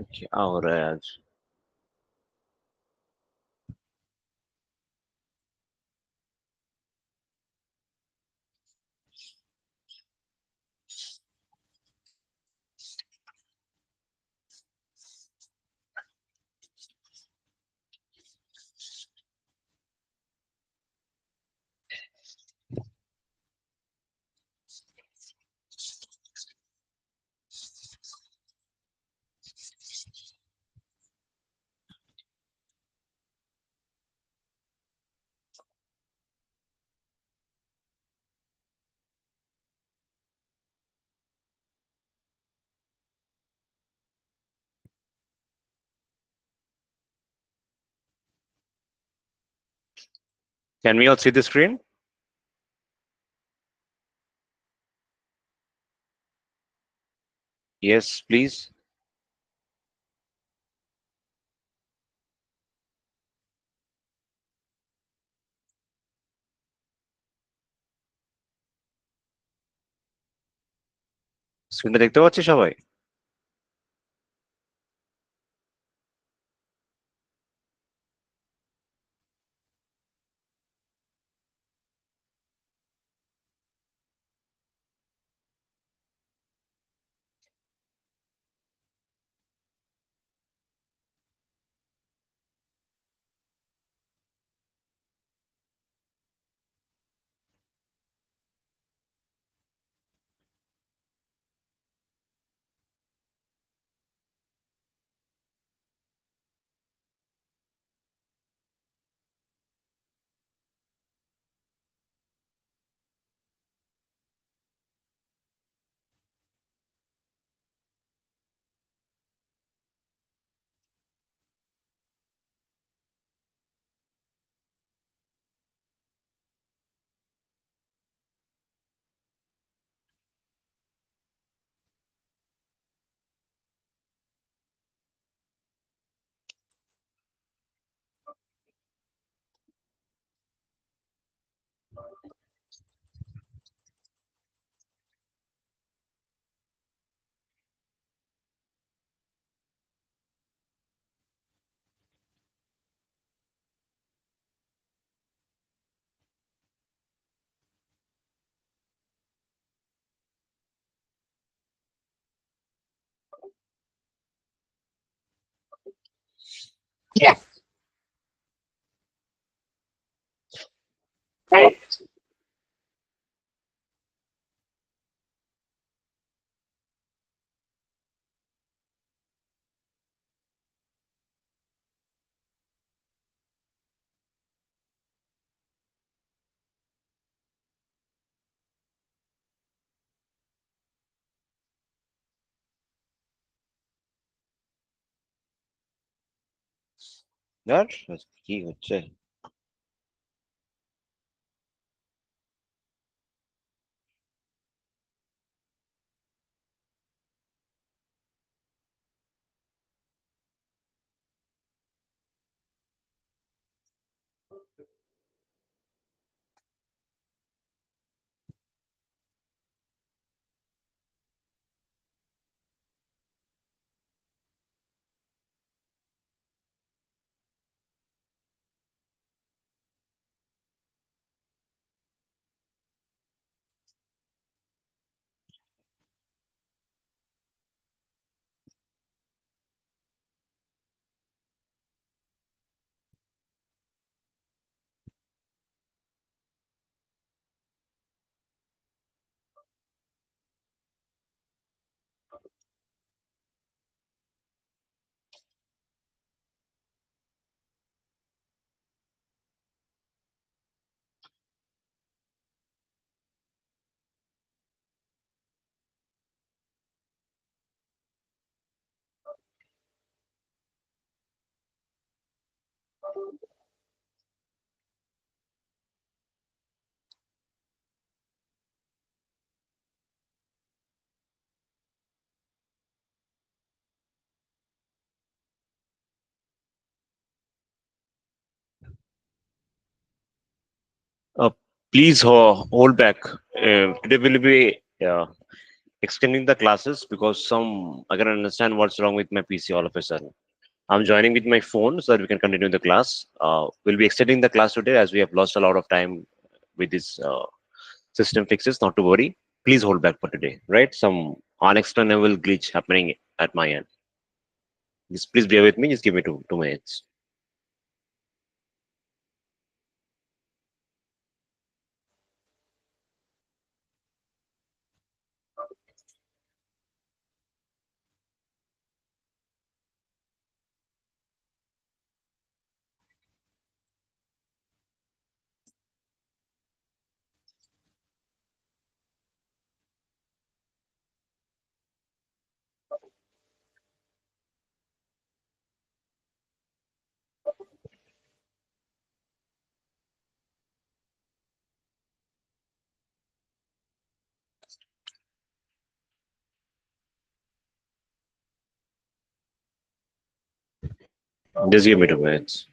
क्या हो रहा है आज? Can we all see the screen? Yes, please. স্ক্রিনটা দেখতে পাচ্ছি সবাই? Yeah. यार কি হচ্ছে? Please hold back. Today will be extending the classes because I can understand what's wrong with my PC all of a sudden. I'm joining with my phone so that we can continue the class. We'll be extending the class today as we have lost a lot of time with this system fixes. Not to worry. Please hold back for today, right? Some unexplainable glitch happening at my end. Just please bear with me. Just give me 2 minutes. Just give me 2 minutes.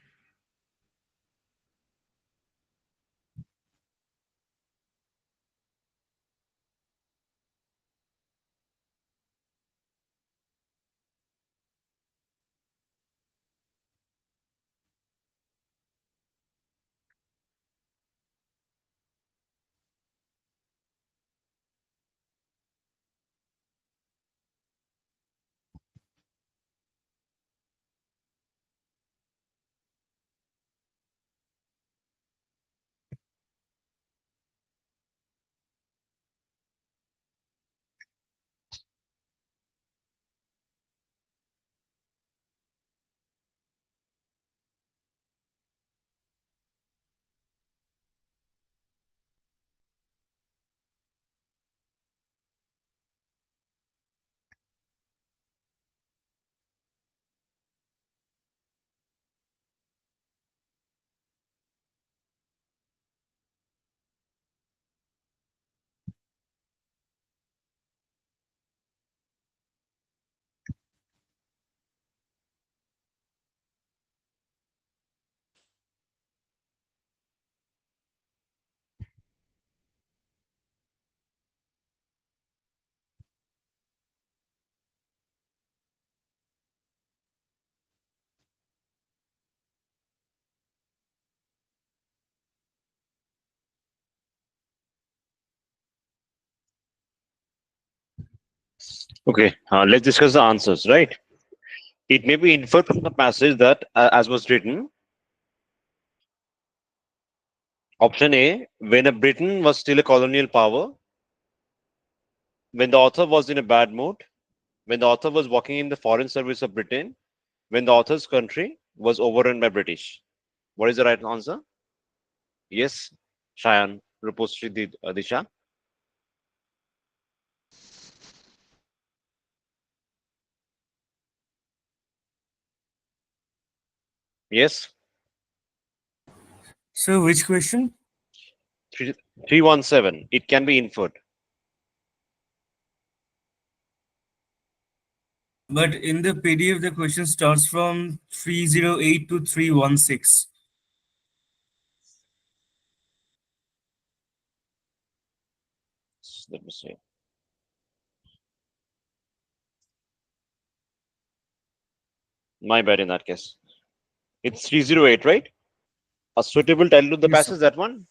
Okay, let's discuss the answers, right? It may be inferred from the passage that, as was written, option A, when a Britain was still a colonial power, when the author was in a bad mood, when the author was working in the foreign service of Britain, when the author's country was overrun by British. What is the right answer? Yes, Shayan, Rupostri, Disha. Yes, So which question? 317. It can be inferred. But in the PDF, the question starts from 308 to 316. Let me see. My bad in that case. It's 308, right? A suitable title to the Yes, sir. passage, that one?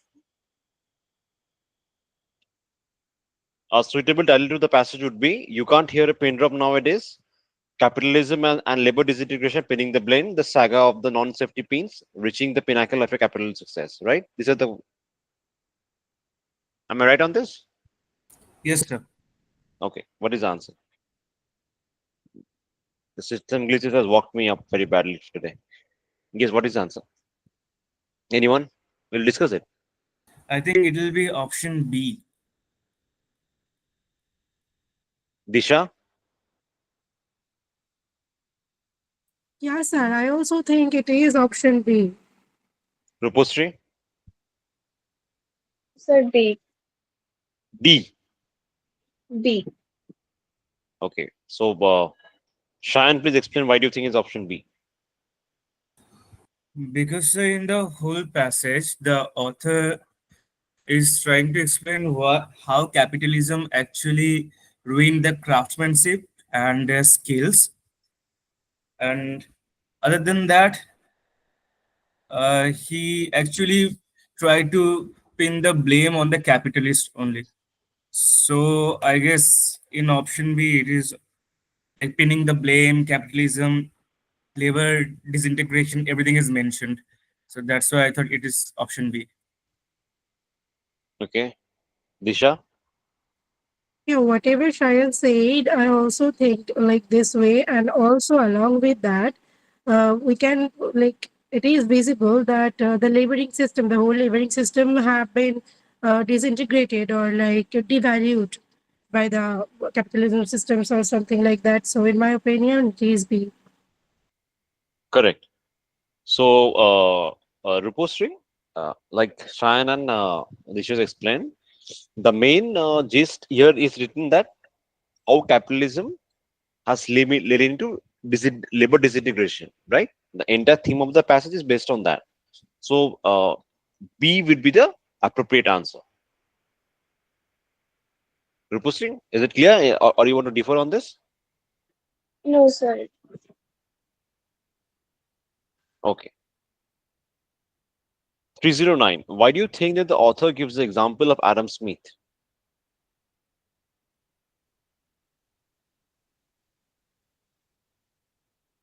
A suitable title to the passage would be You Can't Hear a Pin Drop Nowadays. Capitalism and labor disintegration pinning the blame, the saga of the non-safety pins, reaching the pinnacle of a capital success, right? These are the. Am I right on this? Yes, sir. Okay. What is the answer? The system glitches has walked me up very badly today. Guess what is the answer? Anyone? We'll discuss it. I think it will be option B. Disha, Yeah, sir. I also think it is option B. Rupostri, Sir, D. D. D. Okay. So, Shayan, please explain why do you think it's option B? Because in the whole passage, the author is trying to explain how capitalism actually ruin the craftsmanship and their skills. And other than that, he actually tried to pin the blame on the capitalist only. So I guess in option B, it is like pinning the blame, capitalism, labor disintegration, everything is mentioned. So that's why I thought it is option B. Okay. Disha? Yeah, whatever Shayan said, I also think like this way, and also along with that, we can like it is visible that the laboring system, the whole laboring system, have been disintegrated or like devalued by the capitalism systems or something like that. So, in my opinion, it is B. Correct. So, Rupostri, like Shayan and Disha explained, the main gist here is written that how capitalism has led into labor disintegration, right? The entire theme of the passage is based on that. So, B would be the appropriate answer. Rupustri, is it clear, or you want to differ on this? No, sir. Okay. 309. Why do you think that the author gives the example of Adam Smith?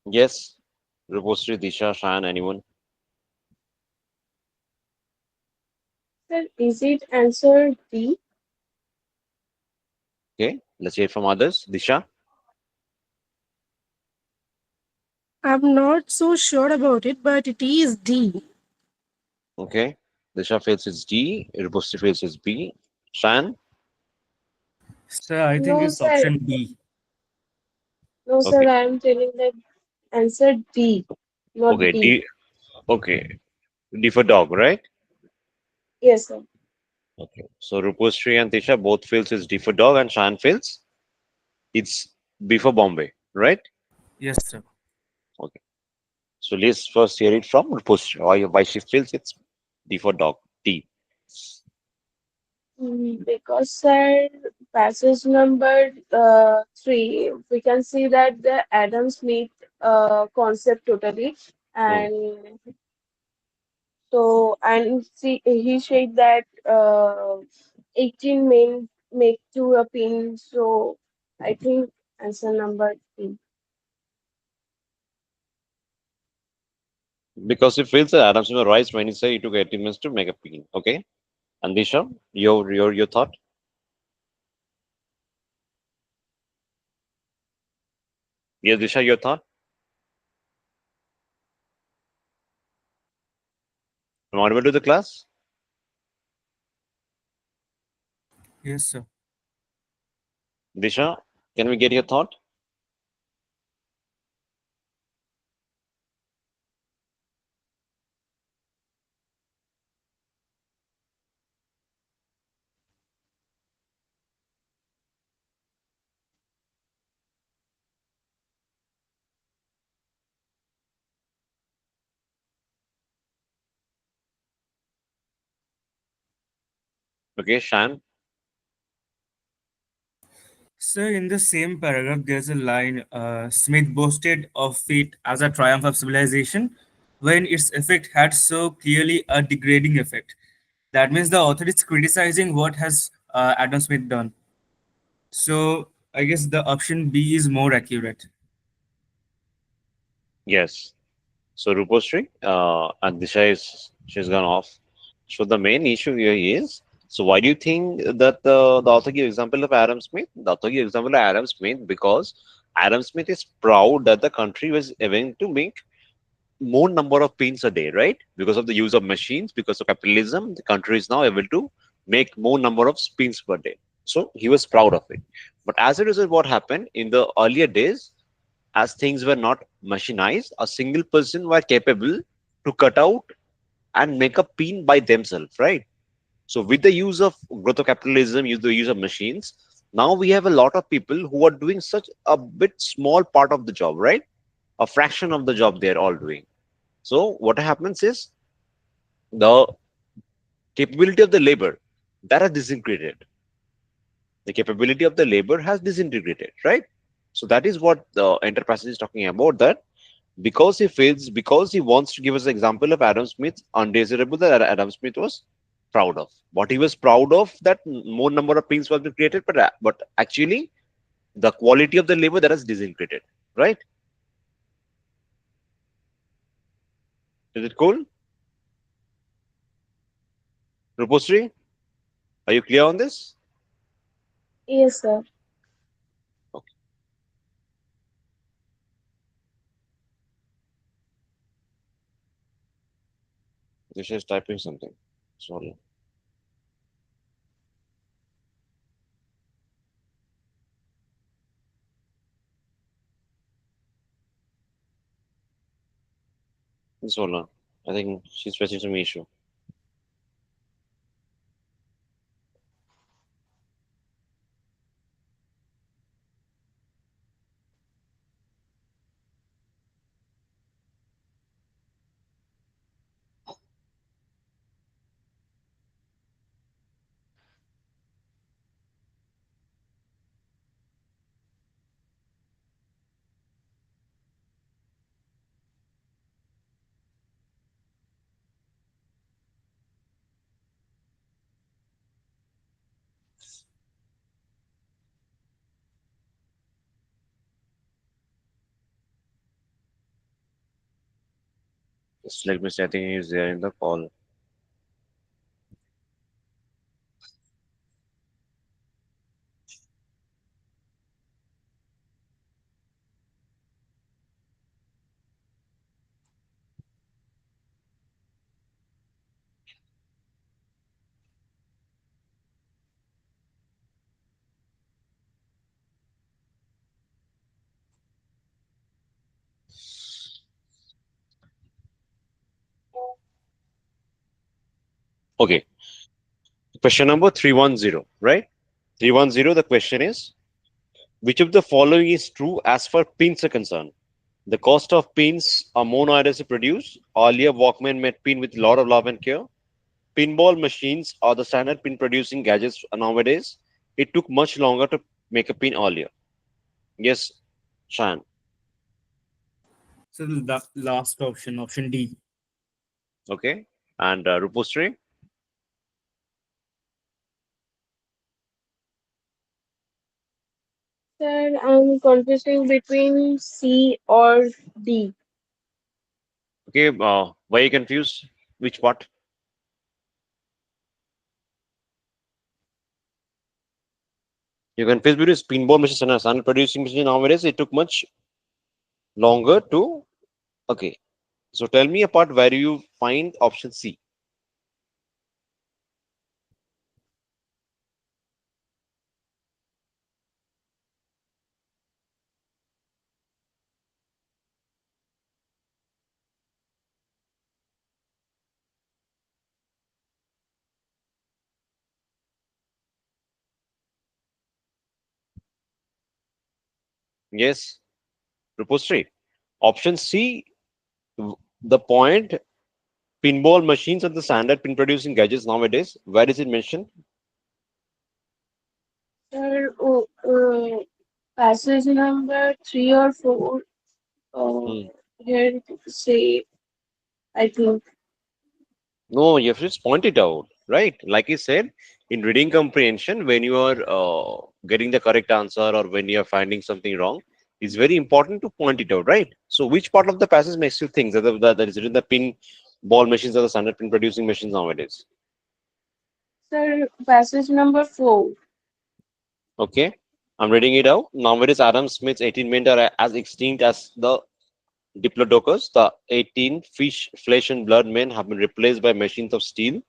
Yes, Rupustri, Disha, Shan, anyone? Sir, is it answer D? Okay, let's hear from others. Disha? I'm not so sure about it, but it is D. Okay. Disha feels it's D. Rupustri feels it's B. Shan? So I think No, it's sir. option B. No, sir. Okay. I am telling that answer D, not Okay, B. D. Okay, D for dog, right? Yes, sir. Okay. So Rupustri and Disha both feels it's D for dog, and Shan feels it's B for Bombay, right? Yes, sir. Okay. So let's first hear it from Rupustri. Why she feels it's D for dog. D. Because, sir, passage number 3, we can see that the Adam Smith concept totally, Hmm. and so and see he said that 18 men make to a pin. So I think answer number D. Because he feels that Adam Smith right when he say he took 18 minutes to make a pin. Okay. And Disha, your thought? Yes, Disha, your thought? Am I audible to the class? Yes, sir. Disha, can we get your thought? Okay, Shan. So in the same paragraph, there's a line, Smith boasted of it as a triumph of civilization when its effect had so clearly a degrading effect. That means the author is criticizing what has Adam Smith done. So I guess the option B is more accurate. Yes. So Rupostri, and Disha is she's gone off. So the main issue here is, so why do you think that the author gives example of Adam Smith? The author gives example of Adam Smith because Adam Smith is proud that the country was able to make more number of pins a day, right? Because of the use of machines, because of capitalism, the country is now able to make more number of spins per day. So he was proud of it. But as a result, what happened in the earlier days, as things were not machinized, a single person were capable to cut out and make a pin by themselves, right? So with the use of growth of capitalism, use the use of machines, now we have a lot of people who are doing such a bit small part of the job, right? A fraction of the job they're all doing. So what happens is the capability of the labor that are disintegrated. The capability of the labor has disintegrated, right? So that is what the enterprise is talking about, that because he fails, because he wants to give us an example of Adam Smith, undesirable that Adam Smith was proud of. What he was proud of, that more number of pins was created, but actually the quality of the labor that has disintegrated, right? Is it cool? Rupostri, are you clear on this? Yes, sir. Okay, Disha is typing something. Sorry. Just hold on. I think she's facing some issue. Just let me see. I think he's there in the call. Okay. Question number 310, right? 310, the question is, which of the following is true as far pins are concerned? The cost of pins are more nowadays to produce. Earlier, Walkman made pin with a lot of love and care. Pinball machines are the standard pin producing gadgets nowadays. It took much longer to make a pin earlier. Yes, Shan. So the last option, option D. Okay. And Rupostri? Sir, I'm confusing between C or D. Okay. Why are you confused? Which part? You confused between pinball machines and a standard producing machine nowadays. It took much longer to. Okay. So tell me a part where you find option C. Yes, Rupostri. Option C, the point pinball machines are the standard pin producing gadgets nowadays. Where is it mentioned? Sir, passage number 3 or 4. Uh, Hmm. here say, I think. No, you have to just point it out, right? Like I said, in reading comprehension, when you are getting the correct answer or when you are finding something wrong, it's very important to point it out, right? So, which part of the passage makes you think that is written the pin ball machines are the standard pin producing machines nowadays? Sir, passage number 4. Okay, I'm reading it out. Nowadays, Adam Smith's 18 men are as extinct as the Diplodocus. The 18 fish, flesh, and blood men have been replaced by machines of steel,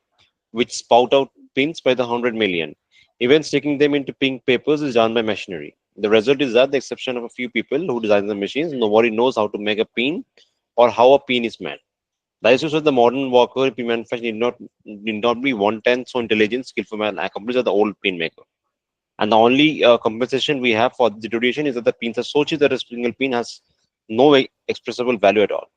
which spout out pins by the 100 million. Even sticking them into pink papers is done by machinery. The result is that, the exception of a few people who design the machines, nobody knows how to make a pin or how a pin is made. The issue of the modern worker pin manufacturer need not be one-tenth so intelligent, skillful man accomplished as the old pin maker. And the only compensation we have for the deterioration is that the pins are so cheap that a single pin has no expressible value at all.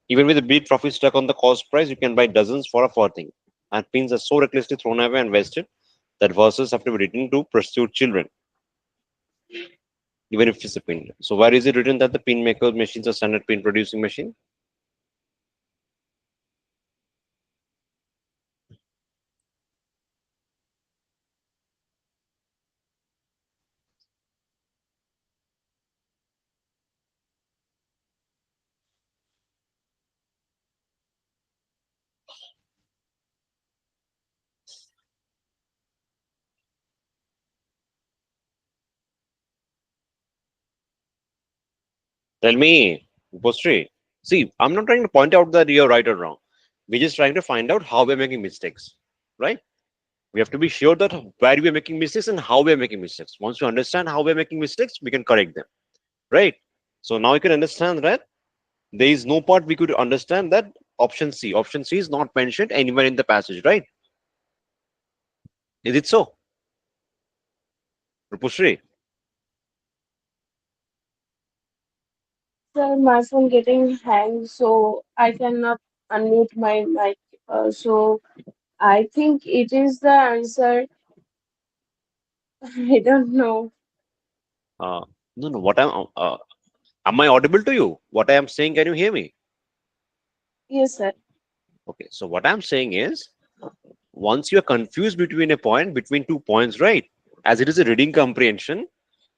Even with a big profit stuck on the cost price, you can buy dozens for a farthing. And pins are so recklessly thrown away and wasted that verses have to be written to prostitute children, even if it's a pin. So where is it written that the pin maker machines are standard pin producing machine? Tell me, Postri. See, I'm not trying to point out that you're right or wrong. We're just trying to find out how we're making mistakes, right? We have to be sure that where we are making mistakes and how we are making mistakes. Once we understand how we are making mistakes, we can correct them, right? So now you can understand that there is no part we could understand that option C. Option C is not mentioned anywhere in the passage, right? Is it so, Rupushri? Sir, my phone getting hang, so I cannot unmute my mic. So I think it is the answer. I don't know. Uh, no, no. Am I audible to you? What I am saying, can you hear me? Yes, sir. Okay. So what I'm saying is, once you are confused between a point, between 2 points, right? As it is a reading comprehension,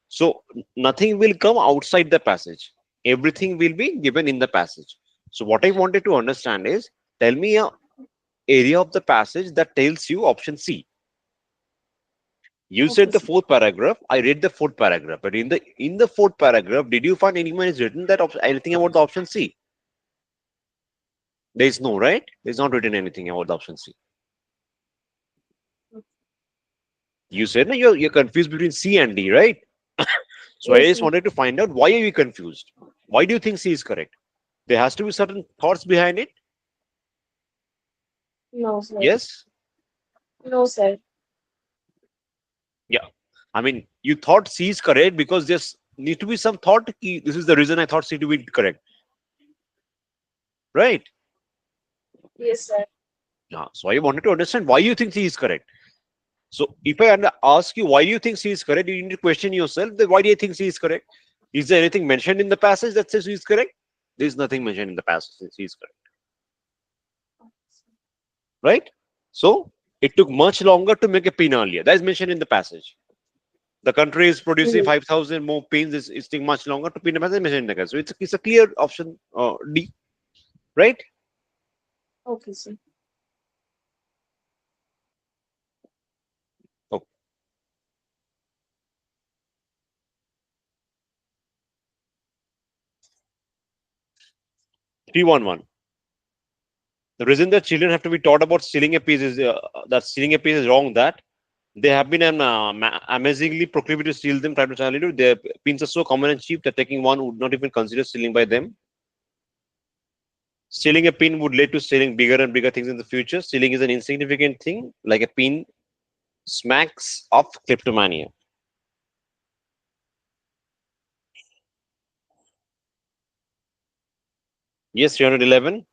so nothing will come outside the passage. Everything will be given in the passage. So what I wanted to understand is, tell me a area of the passage that tells you option C. You Okay, said the sir. fourth paragraph. I read the fourth paragraph, but in the fourth paragraph, did you find anyone is written that anything about the option C? There is no, right? There's not written anything about the option C. You said no, you're confused between C and D, right? So I Yes, just sir. wanted to find out why are you confused? Why do you think C is correct? There has to be certain thoughts behind it. No, sir. Yes. No, sir. Yeah. I mean, you thought C is correct because there's need to be some thought. This is the reason I thought C to be correct, right? Yes, sir. Yeah. So I wanted to understand why you think C is correct. So if I ask you why you think C is correct, you need to question yourself. Then why do you think C is correct? Is there anything mentioned in the passage that says C is correct? There is nothing mentioned in the passage that C is correct, right? So it took much longer to make a pin earlier. That is mentioned in the passage. The country is producing Mm. 5,000 more pins. It's taking much longer to pin a passage mentioned in the passage. So it's a clear option D, right? Okay, sir. Oh, 311. The reason that children have to be taught about stealing a piece is that stealing a piece is wrong. That they have been amazingly proclivity to steal them time to childhood. Their pins are so common and cheap that taking one would not even consider stealing by them. Stealing a pin would lead to stealing bigger and bigger things in the future. Stealing is an insignificant thing, like a pin smacks of kleptomania. Yes, 311.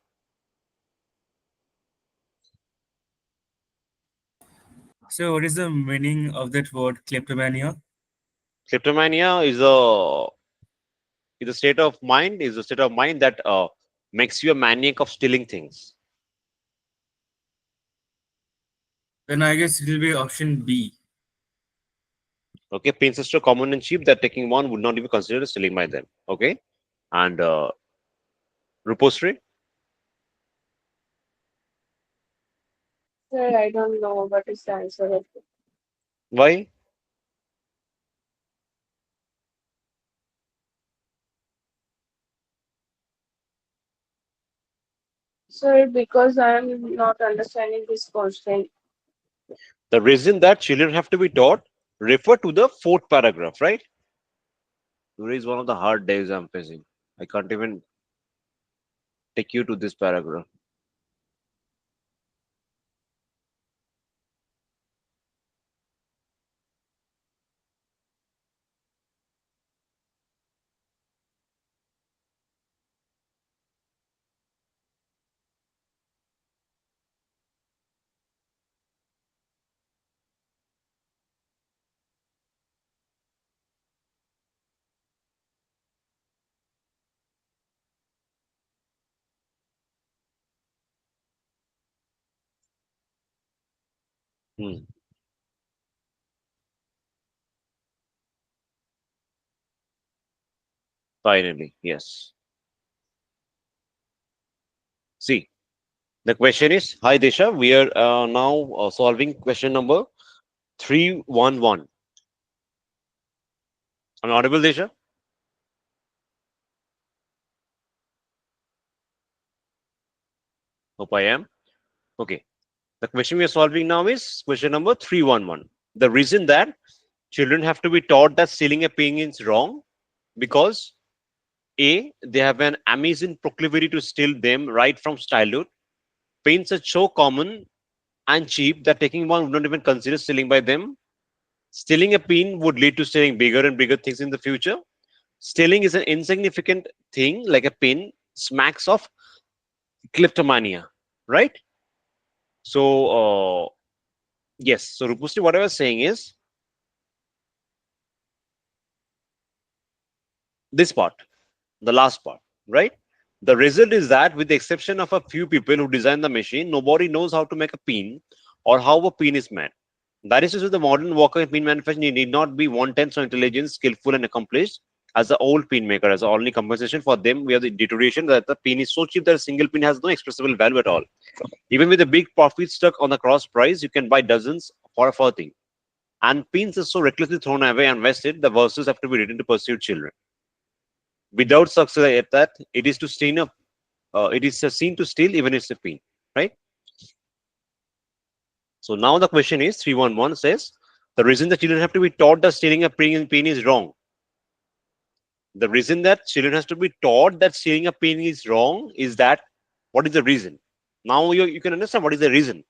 So, what is the meaning of that word kleptomania? Kleptomania is a state of mind. Is a state of mind that makes you a maniac of stealing things. Then I guess it will be option B. Okay, pins are so common and cheap that taking one would not even consider stealing by them. Okay, and repository. Sir, I don't know what is the answer of it. Why? Sir, because I'm not understanding this question. The reason that children have to be taught refer to the fourth paragraph, right? Today is one of the hard days I'm facing. I can't even take you to this paragraph. Hmm. Finally, yes. See, the question is, hi Disha, we are now solving question number 311. Am I audible, Disha? Hope I am. Okay. The question we are solving now is question number 311. The reason that children have to be taught that stealing a pin is wrong because A, they have an amazing proclivity to steal them right from childhood. Pins are so common and cheap that taking one would not even consider stealing by them. Stealing a pin would lead to stealing bigger and bigger things in the future. Stealing is an insignificant thing like a pin, smacks of kleptomania, right? So, yes. So, Rupusti, what I was saying is this part, the last part, right? The result is that, with the exception of a few people who design the machine, nobody knows how to make a pin or how a pin is made. That is to say, the modern worker in pin manufacturing need not be one-tenth so intelligent, skillful, and accomplished as the old pin maker. As the only compensation for them, we have the deterioration that the pin is so cheap that a single pin has no expressible value at all. Even with a big profit stuck on the cross price, you can buy dozens for a farthing. And pins are so recklessly thrown away and wasted, the verses have to be written to pursue children. Without success at that, it is to stain up. It is a sin to steal, even if it's a pin, right? So now the question is 311 says the reason that children have to be taught that stealing a pin is wrong. The reason that children has to be taught that stealing a pin is wrong is that what is the reason? Now you can understand what is the reason.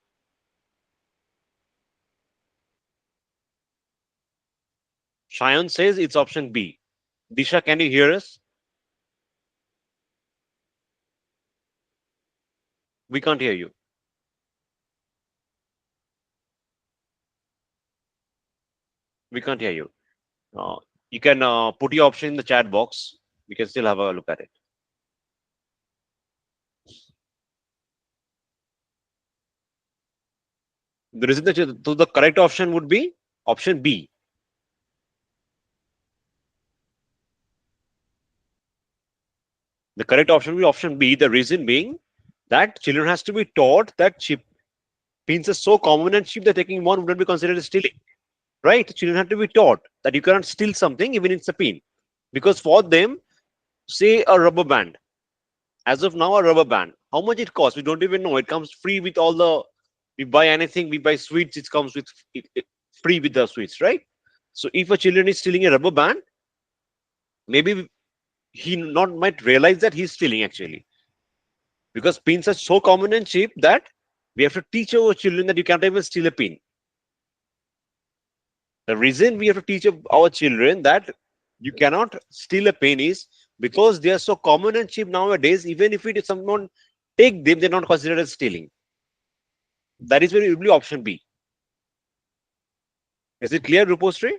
Shayan says it's option B. Disha, can you hear us? We can't hear you. We can't hear you. You can put your option in the chat box. We can still have a look at it. The reason that so the correct option would be option B. The correct option will be option B. The reason being that children has to be taught that chip pins are so common and cheap that taking one would not be considered stealing. Right? Children have to be taught that you cannot steal something even if it's a pin. Because for them, say a rubber band. As of now, a rubber band. How much it costs? We don't even know. It comes free with all the. We buy anything. We buy sweets. It comes with free with the sweets, right? So if a children is stealing a rubber band, maybe he not might realize that he's stealing actually, because pins are so common and cheap that we have to teach our children that you can't even steal a pin. The reason we have to teach our children that you cannot steal a pin is because they are so common and cheap nowadays. Even if it is someone take them, they're not considered as stealing. That is where it will be option B. Is it clear, Rupostri?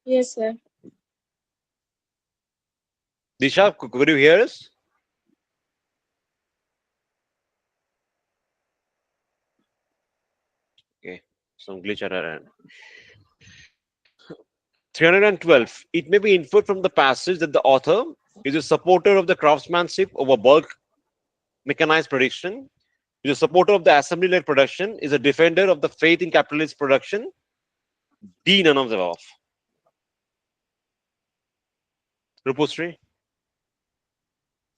Yes, sir. Disha, could you hear us? Okay, some glitch at our end. 312. It may be inferred from the passage that the author is a supporter of the craftsmanship over bulk mechanized production, is a supporter of the assembly-led production, is a defender of the faith in capitalist production. D, none of the above. Rupustri?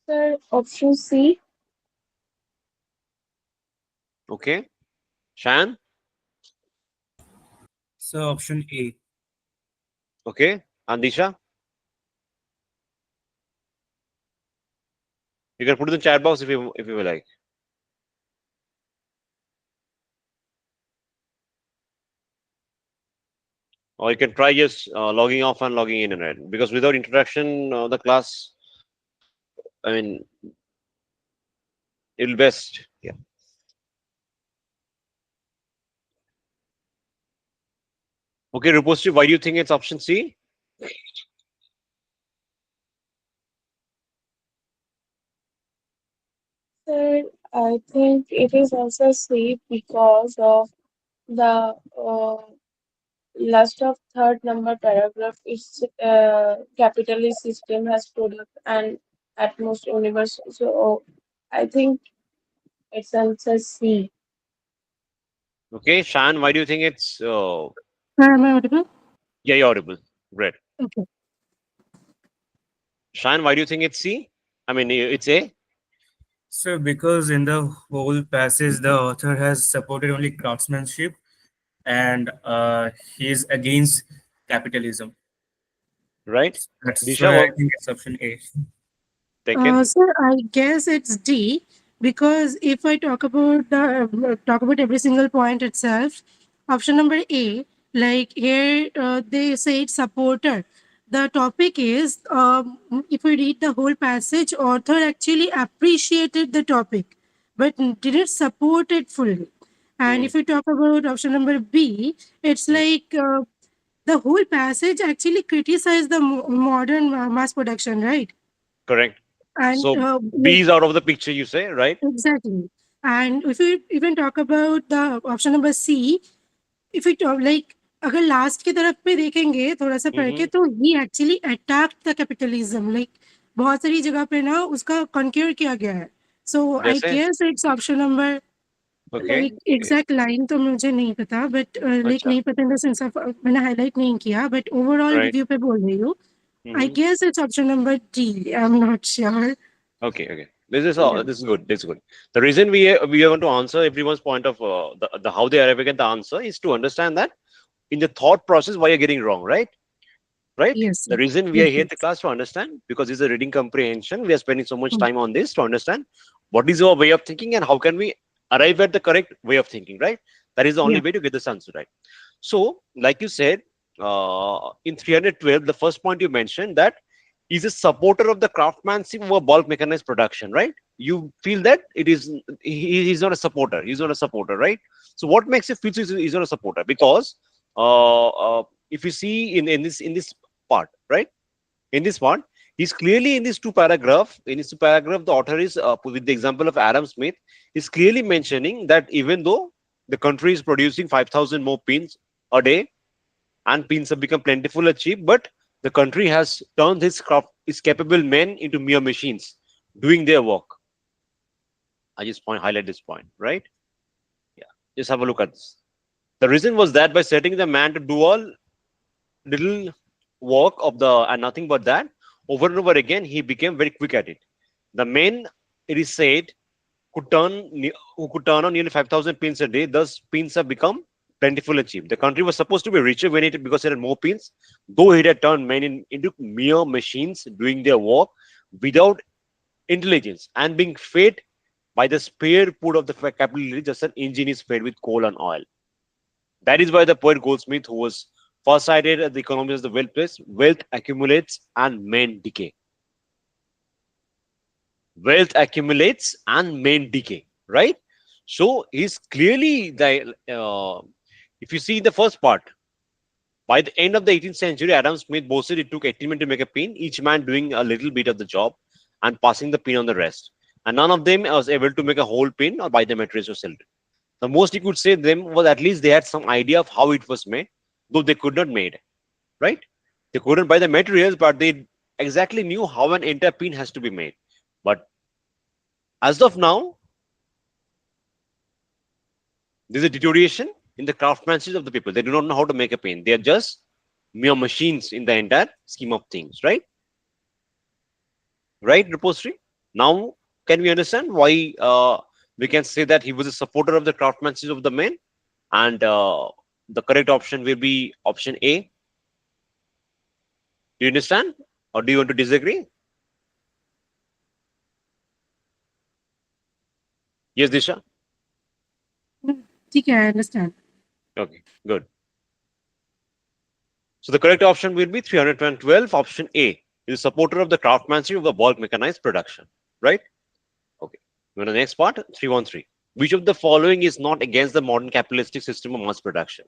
Sir, option C. Okay. Shan? So option A. Okay. Andisha? You can put it in the chat box if you like. Or you can try just logging off and logging in, right? Because without introduction, the class, I mean, it'll best. Yeah. Okay, Rupustri, why do you think it's option C? Sir, I think it is also safe because of the last of third number paragraph. It's capitalist system has product and at most universal. So I think it's answer C. Okay, Shan, why do you think it's Am I audible? yeah, you're audible. Great. Okay. Shan, why do you think it's C? I mean, it's A. So, because in the whole passage, the author has supported only craftsmanship and he is against capitalism. Right? That's Disha, why I what think it's option A. taken? Sir, I guess it's D, because if I talk about every single point itself, option number A, like here they say it's supporter. The topic is, if we read the whole passage, author actually appreciated the topic, but didn't support it fully. And Hmm. if we talk about option number B, it's Hmm. like the whole passage actually criticized the modern mass production, right? Correct. And So B is out of the picture, you say, right? exactly. And if we even talk about the option number C, if we talk like अगर last की तरफ पे देखेंगे थोड़ा सा पढ़ के Mm-hmm. तो he actually attacked the capitalism like बहुत सारी जगह पे ना उसका कॉन्क्यूर किया गया है सो आई जैसे guess it's option number okay. Like exact line तो मुझे नहीं पता बट लाइक अच्छा. नहीं पता इन द सेंस ऑफ मैंने हाईलाइट नहीं किया बट ओवरऑल Right. रिव्यू पे बोल रही हूँ I Mm-hmm. Guess it's option number D I am not sure Okay, okay. This is all. This is good. This is good. The reason we want to answer everyone's point of the how they arrive at the answer is to understand that in the thought process why you're getting wrong, right? Right. Yes, The reason we yes, are here at the yes. class to understand because it's a reading comprehension. We are spending so much time on this to understand what is our way of thinking and how can we arrive at the correct way of thinking, right? That is the only Yeah. way to get this answer right. So, like you said, in 312, the first point you mentioned that is a supporter of the craftsmanship over bulk mechanized production, right? You feel that it is he's not a supporter. He's not a supporter, right? So, what makes you feel he's not a supporter? Because if you see in this part, right? In this part, he's clearly in these two paragraph. In this two paragraph, the author is with the example of Adam Smith, is clearly mentioning that even though the country is producing 5,000 more pins a day and pins have become plentiful and cheap, but the country has turned its capable men into mere machines doing their work. I just highlight this point, right? Yeah, just have a look at this. The reason was that by setting the man to do all little work of the and nothing but that over and over again, he became very quick at it. The men, it is said, who could turn on nearly 5,000 pins a day. Thus, pins have become plentiful and cheap. The country was supposed to be richer when it because it had more pins, though it had turned men into mere machines doing their work without intelligence and being fed by the spare food of the capital, just an engine is fed with coal and oil. That is why the poet Goldsmith, who was far-sighted at the economy as the wealth accumulates and men decay. Wealth accumulates and men decay, right? So he's clearly the if you see the first part, by the end of the 18th century, Adam Smith boasted it took 18 men to make a pin, each man doing a little bit of the job and passing the pin on the rest. And none of them was able to make a whole pin or buy the materials or sell it. The most you could say them was at least they had some idea of how it was made, though they could not made, right? They couldn't buy the materials, but they exactly knew how an entire pin has to be made. But as of now, there's a deterioration in the craftsmanship of the people. They do not know how to make a pin. They are just mere machines in the entire scheme of things, right? Right, repository. Now, can we understand why we can say that he was a supporter of the craftsmanship of the men? And the correct option will be option A. Do you understand? Or do you want to disagree? Yes, Disha? ठीक है I understand. Okay, good. So the correct option will be 312, option A. Is a supporter of the craftsmanship of the bulk mechanized production, right? Okay. Now the next part, 313. Which of the following is not against the modern capitalistic system of mass production?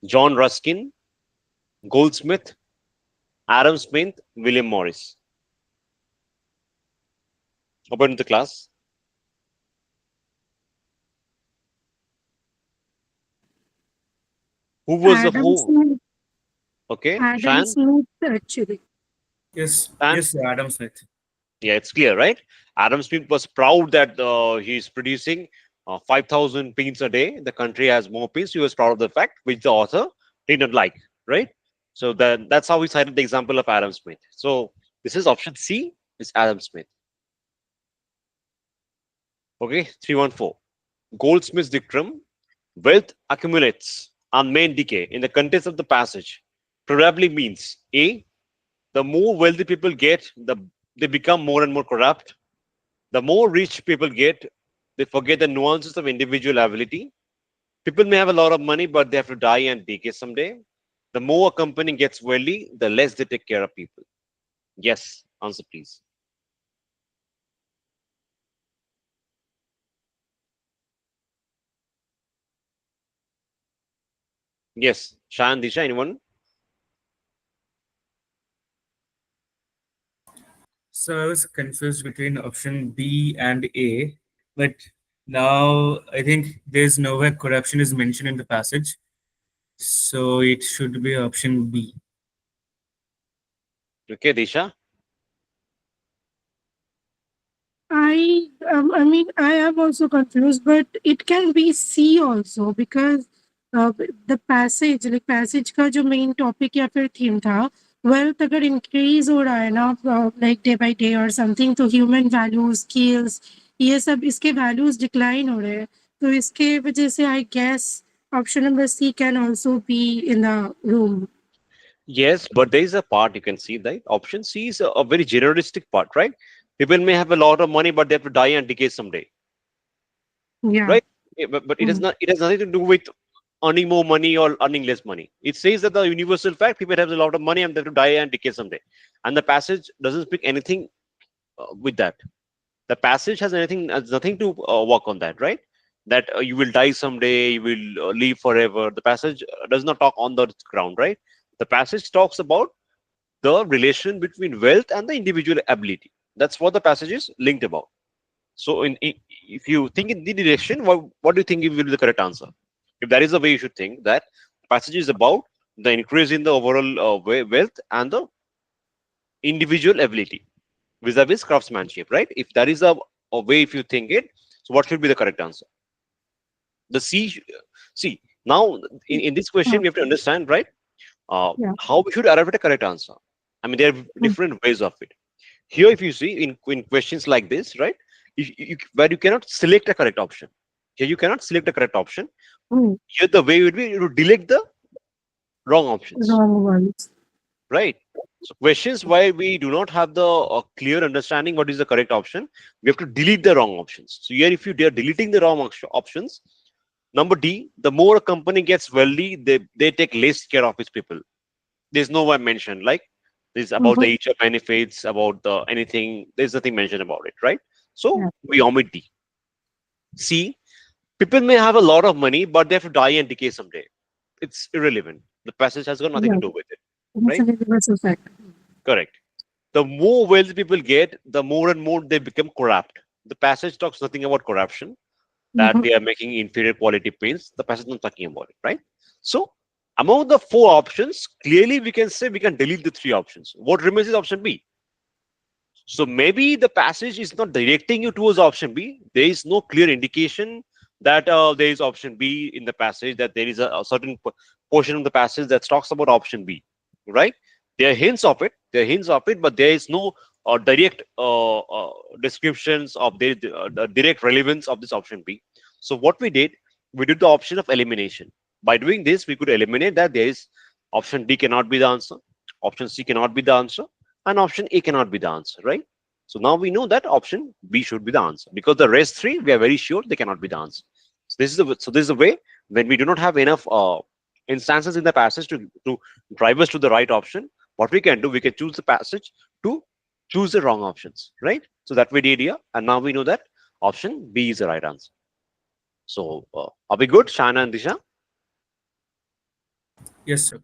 John Ruskin, Goldsmith, Adam Smith, William Morris. Open to the class. Who was the Adam who? Smith. Okay, Adam Shan? Smith, actually. Yes, Shan? yes, sir, Adam Smith. Yeah, it's clear, right? Adam Smith was proud that he's producing 5,000 pins a day. The country has more pins. He was proud of the fact, which the author did not like, right? So that's how we cited the example of Adam Smith. So this is option C, is Adam Smith. Okay, 314. Goldsmith's dictum, wealth accumulates and may decay in the context of the passage, probably means A, the more wealthy people get, they become more and more corrupt. The more rich people get, they forget the nuances of individual ability. People may have a lot of money, but they have to die and decay someday. The more a company gets wealthy, the less they take care of people. Yes, answer please. Yes, Shan, Disha, anyone? So I was confused between option B and A, but now I think there's nowhere corruption is mentioned in the passage, so it should be option B. Okay, Disha. I mean, I am also confused, but it can be C also because the passage, like passage का जो main topic या फिर theme था, wealth अगर increase हो रहा है ना, like day by day or something, तो human values, skills, ये सब इसके values decline हो रहे हैं, तो इसके वजह से I guess option number C can also be in the room. Yes, but there is a part you can see that option C is a very generalistic part, right? People may have a lot of money, but they have to die and decay someday, Yeah. right? But it has Mm. not. It has nothing to do with earning more money or earning less money. It says that the universal fact people have a lot of money and they have to die and decay someday. And the passage doesn't speak anything with that. The passage has nothing to work on that, right? That you will die someday, you will live forever. The passage does not talk on the ground, right? The passage talks about the relation between wealth and the individual ability. That's what the passage is linked about. So, if you think in the direction, what do you think will be the correct answer? If that is the way you should think, that passage is about the increase in the overall wealth and the individual ability vis-a-vis craftsmanship, right? If that is a way, if you think it, so what should be the correct answer? The C. See, now in this question, Oh, we have to understand, right? yeah. How we should arrive at a correct answer. I mean, there are Mm. different ways of it. Here, if you see in questions like this, right, where you cannot select a correct option. Here, you cannot select a correct option. Mm. Here, the way would be to delete the wrong options, Wrong ones. right? So, questions why we do not have the clear understanding what is the correct option, we have to delete the wrong options. So, here, if you are deleting the wrong options, number D, the more a company gets wealthy, they take less care of its people. There's no one mentioned like this about the Mhm. HR benefits, about the anything. There's nothing mentioned about it, right? So Yeah. we omit D. C. People may have a lot of money, but they have to die and decay someday. It's irrelevant. The passage has got nothing to Yeah. do with it, That's right? a universal fact. Correct. The more wealthy people get, the more and more they become corrupt. The passage talks nothing about corruption, that Mhm. they are making inferior quality paints. The passage is not talking about it, right? So among the four options, clearly we can say we can delete the three options. What remains is option B. So maybe the passage is not directing you towards option B. There is no clear indication that there is option B in the passage, that there is a certain portion of the passage that talks about option B, right? There are hints of it. There are hints of it, but there is no direct descriptions of the direct relevance of this option B. So what we did the option of elimination. By doing this, we could eliminate that there is option D cannot be the answer, option C cannot be the answer, and option A cannot be the answer, right? So now we know that option B should be the answer, because the rest three we are very sure they cannot be the answer. So this is the way when we do not have enough instances in the passage to drive us to the right option. What we can do, we can choose the passage to choose the wrong options, right? So that we did here, and now we know that option B is the right answer. So are we good, Shana and Disha? Yes, sir.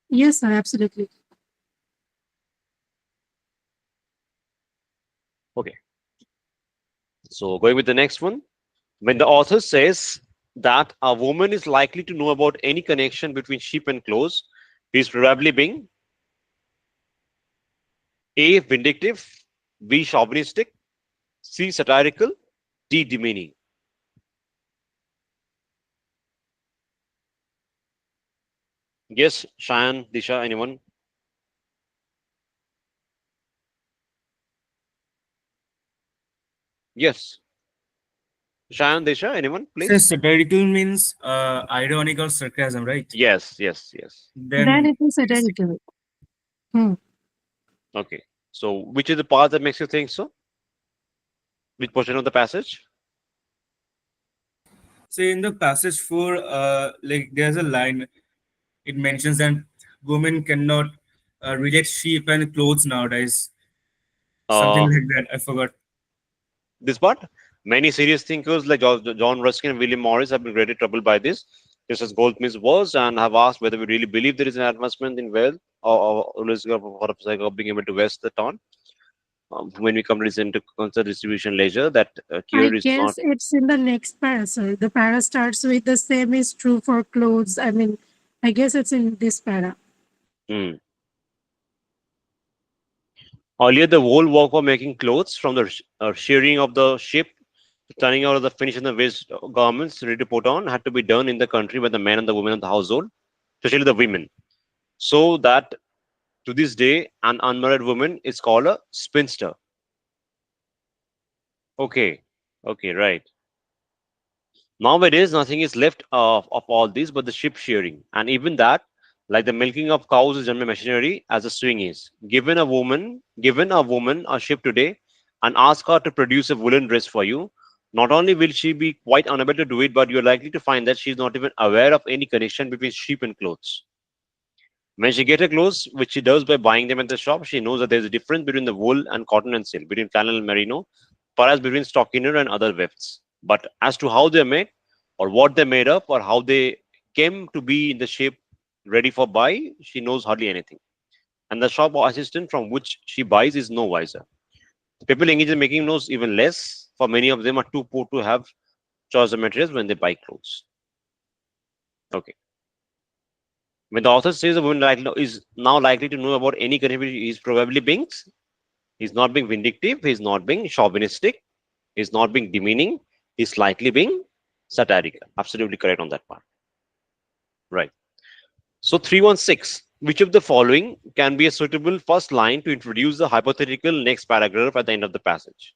Yes, sir, absolutely. Okay. So going with the next one, when the author says that a woman is likely to know about any connection between sheep and clothes is probably being A. Vindictive, B. Chauvinistic, C. Satirical, D. Demeaning. Yes, Shayan, Disha, anyone? Yes, Shayan, Disha, anyone, So please? satirical means ironic or sarcasm, right? Yes, yes, yes. Then Then it is satirical. Hmm. Okay. So, which is the part that makes you think so? Which portion of the passage? so in the passage 4, like there's a line. It mentions that women cannot relate sheep and clothes nowadays. Something Uh, like that. I forgot. this part? Many serious thinkers like John Ruskin and William Morris have been greatly troubled by this, just as Goldsmith was, and have asked whether we really believe there is an advancement in wealth or risk of being able to vest the town. When we come to this into consider distribution leisure, that I cure is not. guess it's in the next para, sir. The para starts with the same is true for clothes. I mean, I guess it's in this para. Hmm. Earlier, the whole work of making clothes, from the shearing of the sheep to turning out of the finish and the waste garments ready to put on, had to be done in the country by the men and the women of the household, especially the women. So that to this day, an unmarried woman is called a spinster. Okay, okay, right. Nowadays, nothing is left of all this but the sheep shearing, and even that, like the milking of cows, is done by machinery, as the sewing is. Given a woman a sheep today, and ask her to produce a woolen dress for you, not only will she be quite unable to do it, but you are likely to find that she is not even aware of any connection between sheep and clothes. When she gets her clothes, which she does by buying them at the shop, she knows that there is a difference between the wool and cotton and silk, between flannel and merino, perhaps between stockinette and other wefts. But as to how they're made, or what they're made of, or how they came to be in the shape ready for buy, she knows hardly anything. And the shop assistant from which she buys is no wiser. The people engaged in making knows even less, for many of them are too poor to have choice of materials when they buy clothes. Okay. When the author says a woman is now likely to know about any contribution, he's probably being, he's not being vindictive, he's not being chauvinistic, he's not being demeaning, he's slightly being satirical. Absolutely correct on that part. Right. So 316. Which of the following can be a suitable first line to introduce the hypothetical next paragraph at the end of the passage?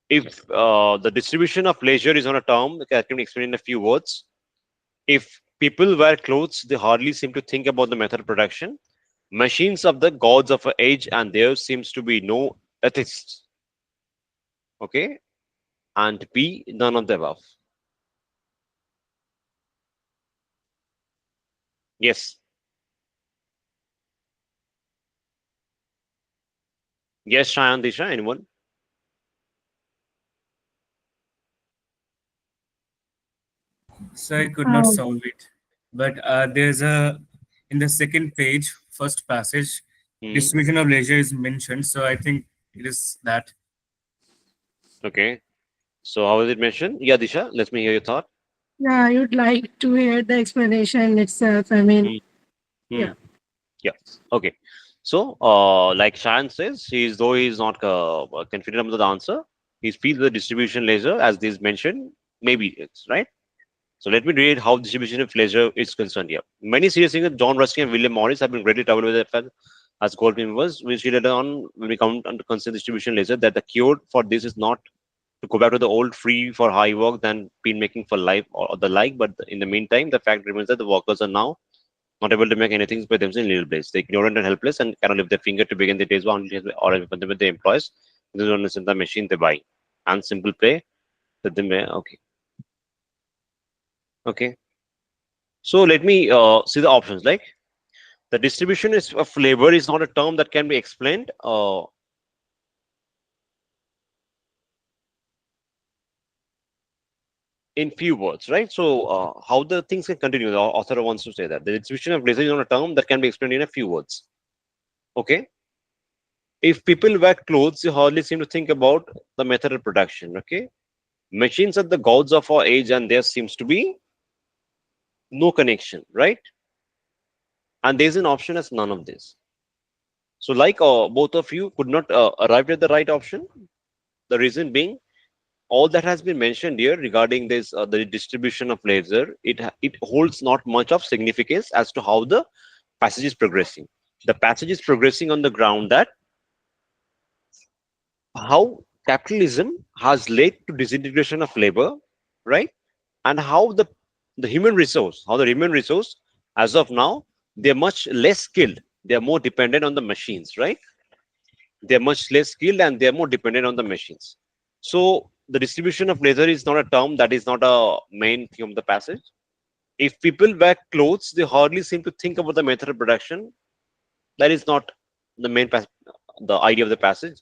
If the distribution of leisure is on a term that can be explained in a few words, if people wear clothes, they hardly seem to think about the method of production. Machines of the gods of a age, and there seems to be no ethics. Okay, and B, none of the above. Yes, yes, Shayan, Disha, anyone? So I could not Um, solve it. But there's a in the second page, first passage, Hmm. distribution of leisure is mentioned. So I think it is that. Okay, so how is it mentioned? Yeah, Disha, let me hear your thought. yeah, I would like to hear the explanation itself. I mean, Hmm. Hmm. yeah. Yeah. Okay. So, like Shayan says, though he is not confident about the answer, he feels the distribution laser, as this mentioned, maybe it's right. So let me read how distribution of leisure is concerned here. Many serious thinkers, John Ruskin and William Morris, have been greatly troubled with the fact, as Goldman was, which he later on, when we come to consider distribution laser, that the cure for this is not to go back to the old free for high work than pin making for life or the like, but in the meantime, the fact remains that the workers are now not able to make anything by themselves in little place. They're ignorant and helpless and cannot lift their finger to begin their days or with their employees. They don't understand the machine they buy. And simple play that they may. Okay. Okay. So let me see the options. Like the distribution is of labor is not a term that can be explained in few words, right? So how the things can continue. The author wants to say that the distribution of labor is not a term that can be explained in a few words. Okay. If people wear clothes, you hardly seem to think about the method of production. Okay. Machines are the gods of our age, and there seems to be no connection, right? And there's an option as none of this. So, like both of you could not arrive at the right option. The reason being, all that has been mentioned here regarding this the distribution of laser, it holds not much of significance as to how the passage is progressing. The passage is progressing on the ground that how capitalism has led to disintegration of labor, right? And how the human resource, how the human resource, as of now, they're much less skilled. They're more dependent on the machines, right? They're much less skilled and they're more dependent on the machines. So the distribution of labor is not a term that is not a main theme of the passage. If people wear clothes, they hardly seem to think about the method of production. That is not the the idea of the passage.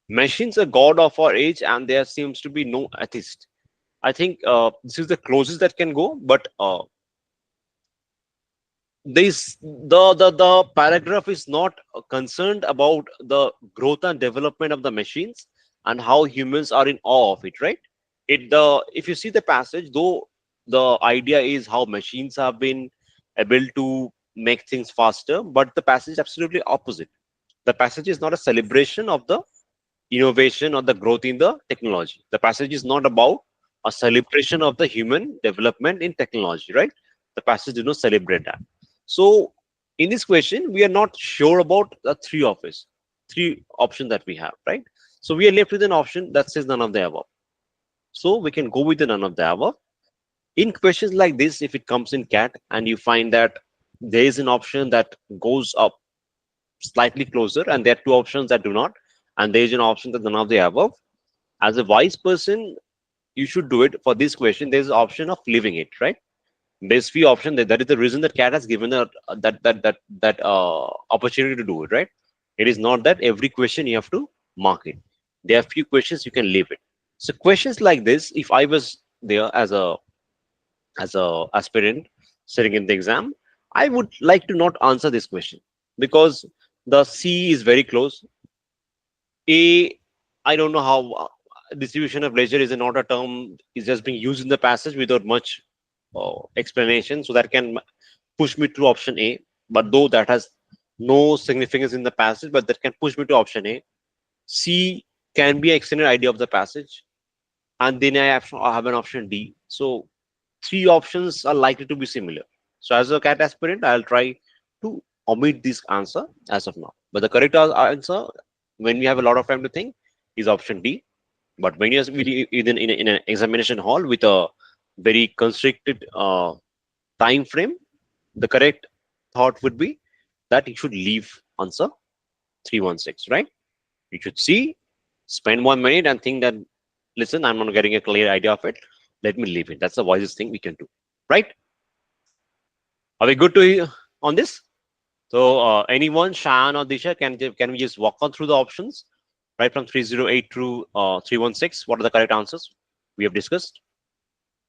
Machines are god of our age, and there seems to be no atheist. I think this is the closest that can go, but the paragraph is not concerned about the growth and development of the machines and how humans are in awe of it, right? If you see the passage, though the idea is how machines have been able to make things faster, but the passage is absolutely opposite. The passage is not a celebration of the innovation or the growth in the technology. The passage is not about a celebration of the human development in technology, right? The passage does not celebrate that. So, in this question, we are not sure about the three options that we have, right? So, we are left with an option that says none of the above. So, we can go with the none of the above. In questions like this, if it comes in CAT and you find that there is an option that goes up slightly closer and there are two options that do not, and there is an option that none of the above, as a wise person, you should do it. For this question, there's an option of leaving it, right? There's few option that is the reason that CAT has given that opportunity to do it, right? It is not that every question you have to mark it. There are few questions you can leave it. So questions like this, if I was there as a aspirant sitting in the exam, I would like to not answer this question because the C is very close. A, I don't know how distribution of leisure is not a term is just being used in the passage without much explanation. So that can push me to option A. But though that has no significance in the passage, but that can push me to option A. C can be an extended idea of the passage, and then I have an option D. So three options are likely to be similar. So as a cat aspirant, I'll try to omit this answer as of now. But the correct answer, when we have a lot of time to think, is option D. But when you're in an examination hall with a very constricted time frame, the correct thought would be that you should leave answer 316, right? You should see, spend 1 minute and think that, listen, I'm not getting a clear idea of it. Let me leave it. That's the wisest thing we can do, right? Are we good to on this? So anyone, Shan or Disha, can we just walk on through the options, right, from 308 to 316? What are the correct answers we have discussed?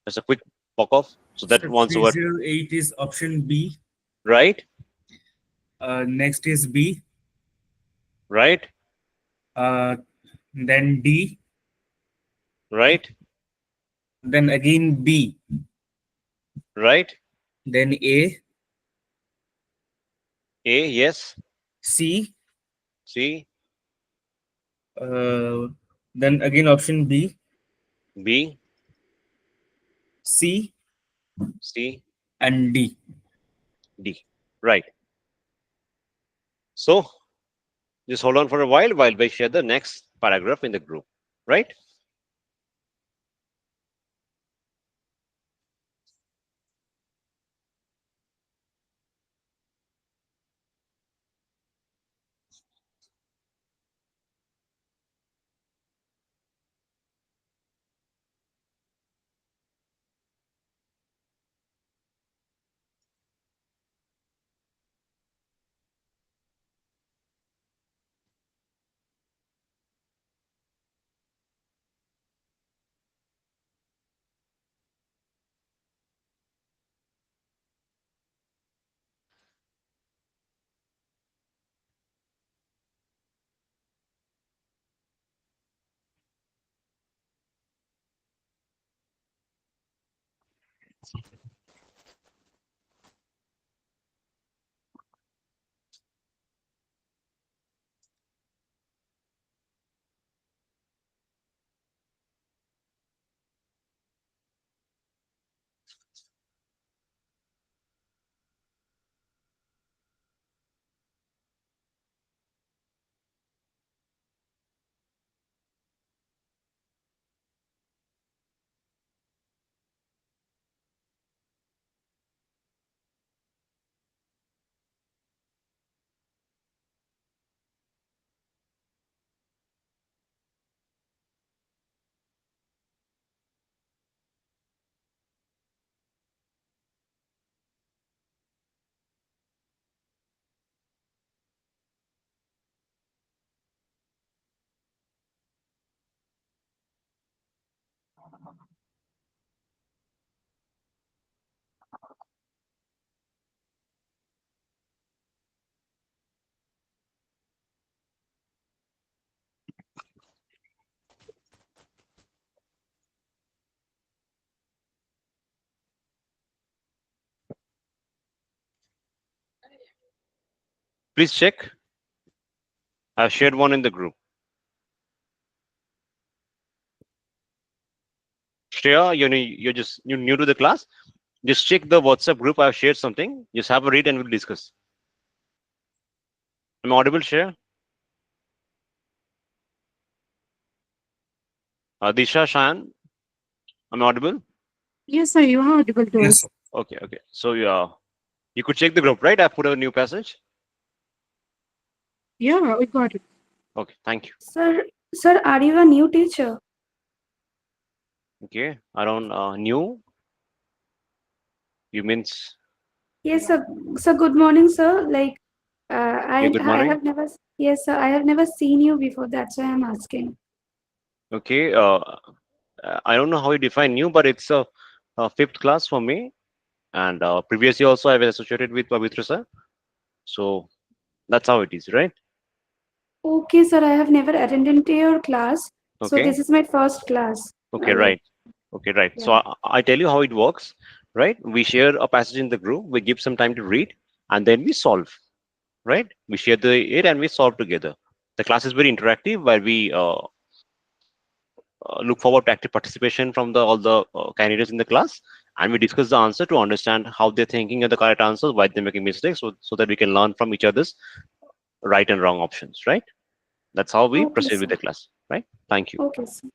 Just a quick walk off. So that So one's over, 308 is option B. right? Next is B. Right? Uh, then D. Right? Then again B. Right? Then A. A, yes. C. C, Then again option B. B, C. C, And D. D. Right. So just hold on for a while we share the next paragraph in the group, right? Please check. I've shared one in the group. Shreya, you're new to the class. Just check the WhatsApp group. I've shared something. Just have a read and we'll discuss. I'm audible, Shreya. Disha, Shan, I'm audible. Yes, sir, you are audible to Yes, us. sir. Okay, okay. So you could check the group, right? I put a new passage. Yeah, we got it. Okay, thank you. Sir, are you a new teacher? Okay, around new, you means Yes, sir. So good morning, sir. Like, okay. Good I morning. have never, yes, sir. I have never seen you before. That's why I'm asking. Okay, I don't know how you define new, but it's a fifth class for me. And previously also I was associated with Pabitra Sir. So that's how it is, right? Okay, sir. I have never attended to your class, so Okay, this is my first class. okay, Like, right. Okay, right. So yeah. I tell you how it works, right? We share a passage in the group. We give some time to read, and then we solve, right? We share the it and we solve together. The class is very interactive, where we look forward to active participation from the all the candidates in the class, and we discuss the answer to understand how they're thinking of the correct answers, why they're making mistakes, so that we can learn from each other's right and wrong options, right? That's how we Okay, proceed with sir. the class, right? Thank you. Okay, sir.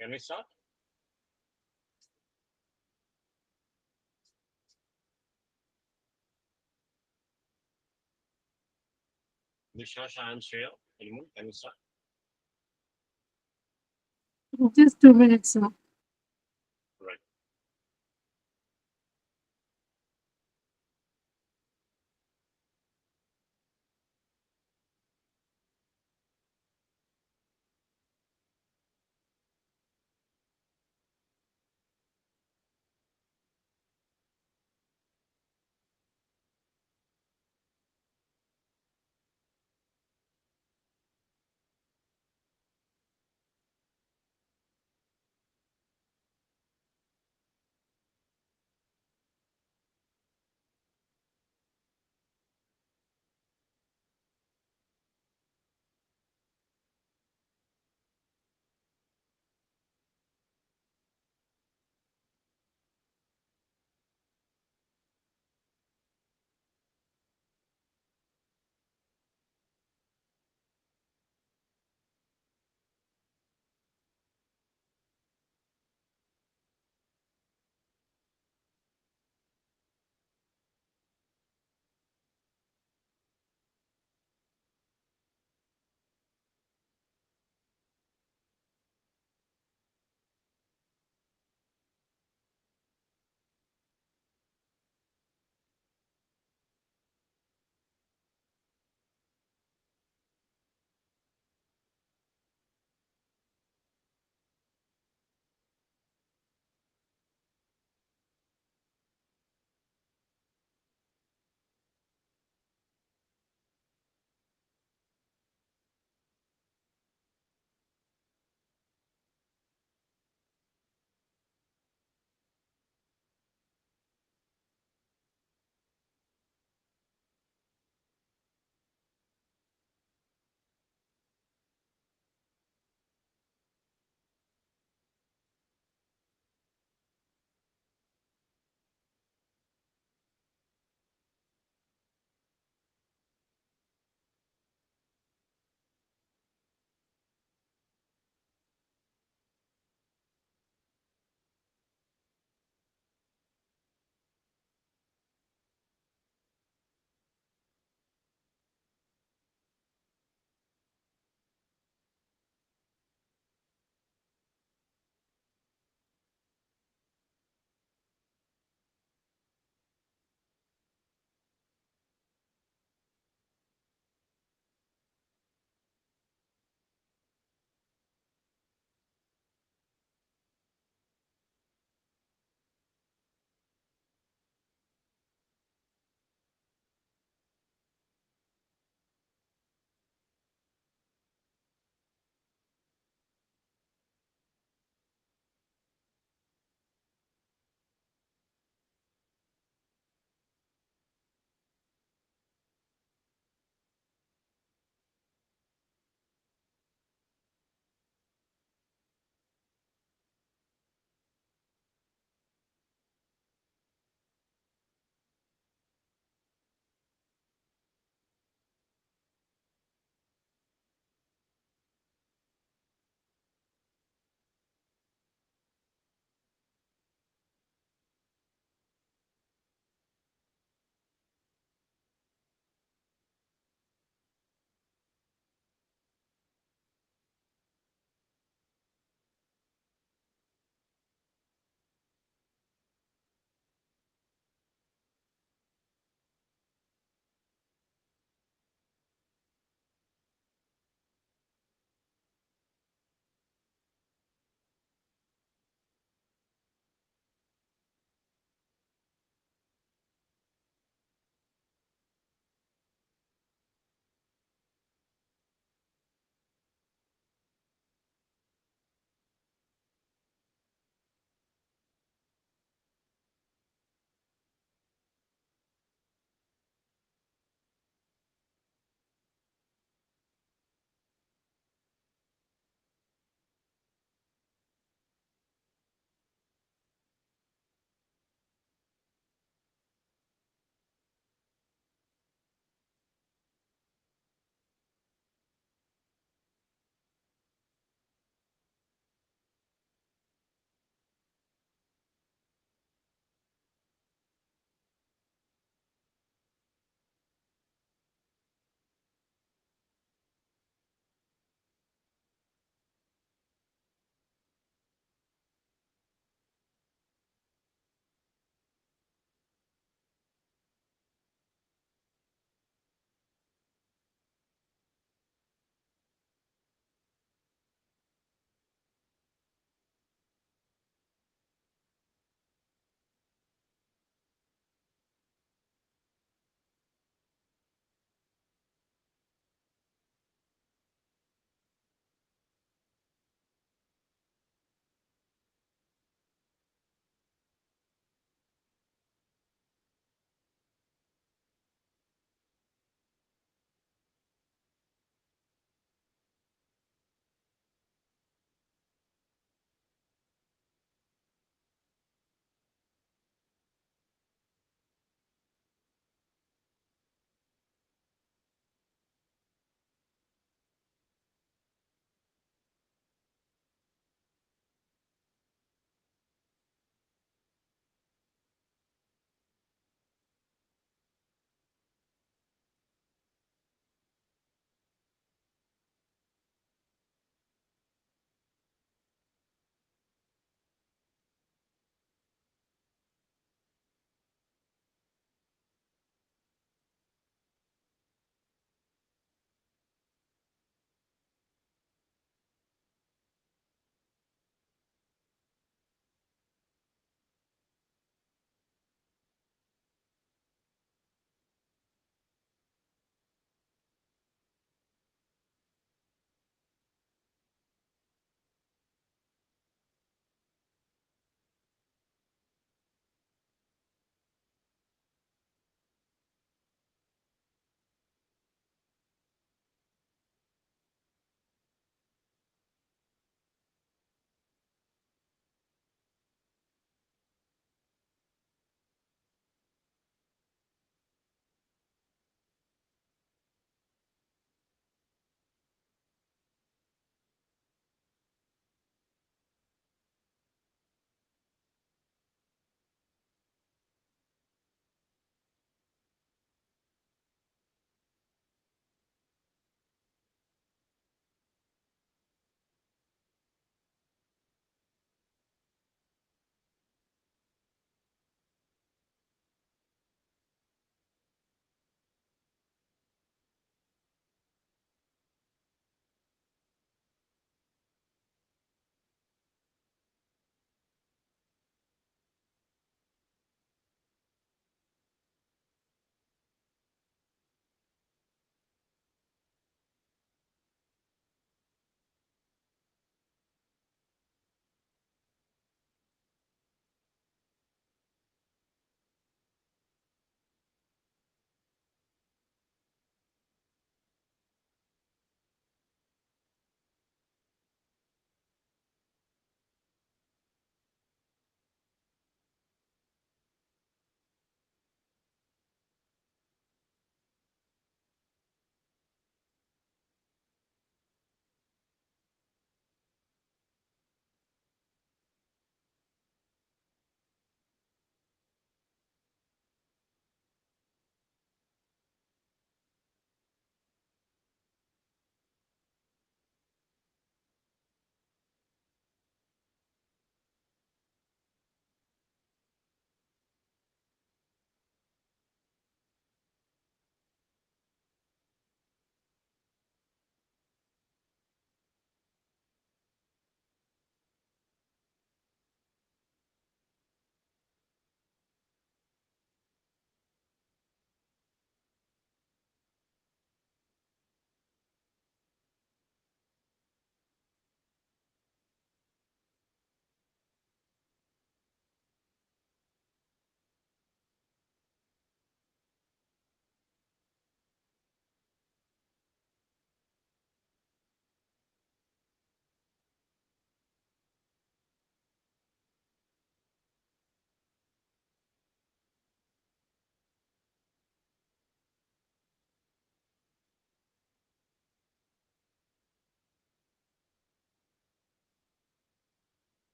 Can we start? Vishwa, Shah, and Shreya. Anyone? Can we start? Just 2 minutes, sir. Right.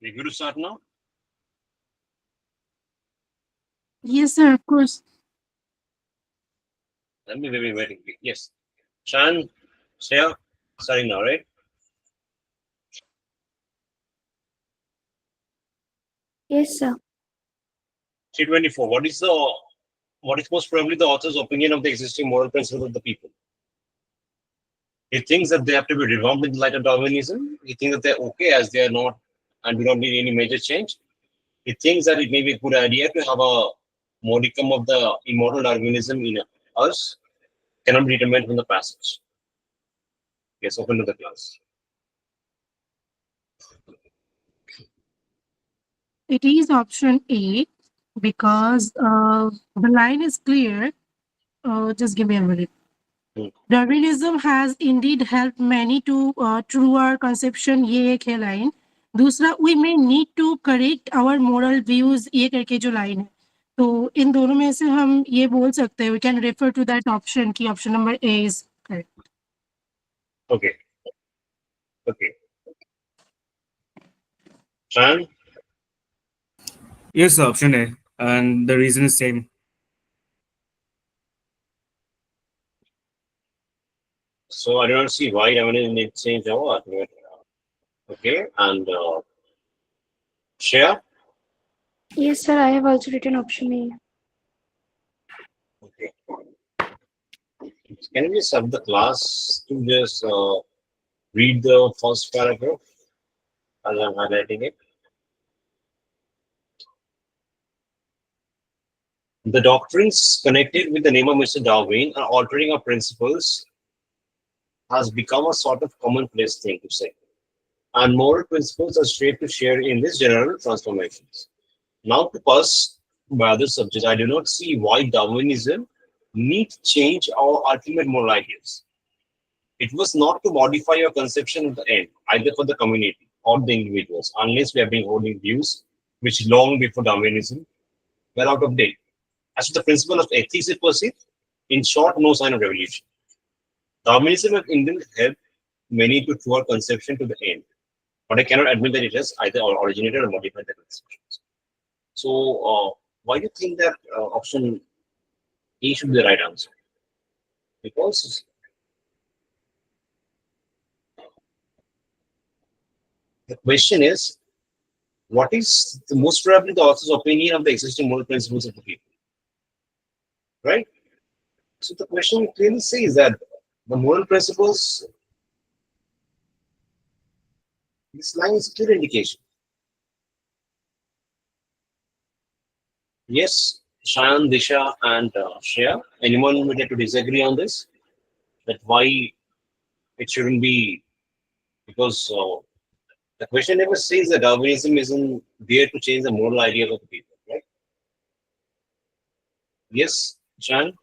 We good to start now? Yes, sir, of course. Let me be waiting. Yes. Shan, Shreya, starting now, right? Yes, sir. 324. What is most probably the author's opinion of the existing moral principles of the people? He thinks that they have to be revamped in the light of Darwinism. He thinks that they're okay as they are not and do not need any major change. He thinks that it may be a good idea to have a modicum of the immortal Darwinism in us, cannot be determined from the passage. Yes, open to the class. It is option A because the line is clear. Just give me a minute. Darwinism has indeed helped many to truer conception. ये एक है line. दूसरा, we may need to correct our moral views. ये करके जो line है. तो इन दोनों में से हम ये बोल सकते हैं. We can refer to that option कि option number A is correct. Okay. Okay. Shan? Yes, option A, and the reason is same. So I don't see why Darwinism needs change our argument. Okay, and Shreya? Yes, sir. I have also written option A. Okay. Can we just have the class to just read the first paragraph as I'm highlighting it? The doctrines connected with the name of Mr. Darwin are altering our principles has become a sort of commonplace thing to say. And moral principles are straight to share in these general transformations. Now to pass by other subjects, I do not see why Darwinism need change our ultimate moral ideas. It was not to modify your conception of the end, either for the community or the individuals, unless we have been holding views which long before Darwinism were out of date. As to the principle of ethics it perceived, in short, no sign of revolution. Darwinism has indeed helped many to truer conception to the end, but I cannot admit that it has either originated or modified the conceptions. So, why do you think that option A should be the right answer? Because the question is, what is the most probably the author's opinion of the existing moral principles of the people? Right? So the question clearly says that the moral principles, this line is a clear indication. Yes, Shayan, Disha, and Shreya, anyone would like to disagree on this? That why it shouldn't be, because the question never says that Darwinism isn't there to change the moral ideas of the people, right? Yes, Shayan?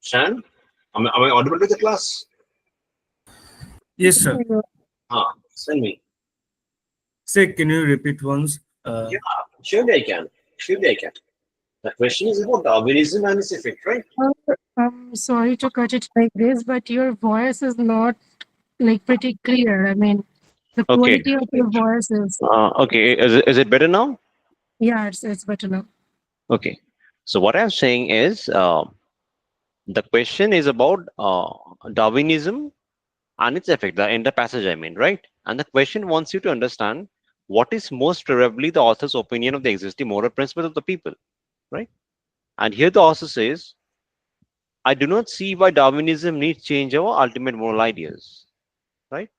Shan, am I audible to the class? Yes, sir. Send me. Say, can you repeat once? Yeah, surely I can. Surely I can. The question is about Darwinism and its effect, right? I'm sorry to cut it like this, but your voice is not like pretty clear. I mean, the Okay. quality of your voice is. Okay. Is it better now? Yeah, it's better now. Okay. So what I'm saying is, the question is about Darwinism and its effect, the end of passage, I mean, right? And the question wants you to understand what is most probably the author's opinion of the existing moral principles of the people, right? And here the author says, I do not see why Darwinism needs change our ultimate moral ideas, right?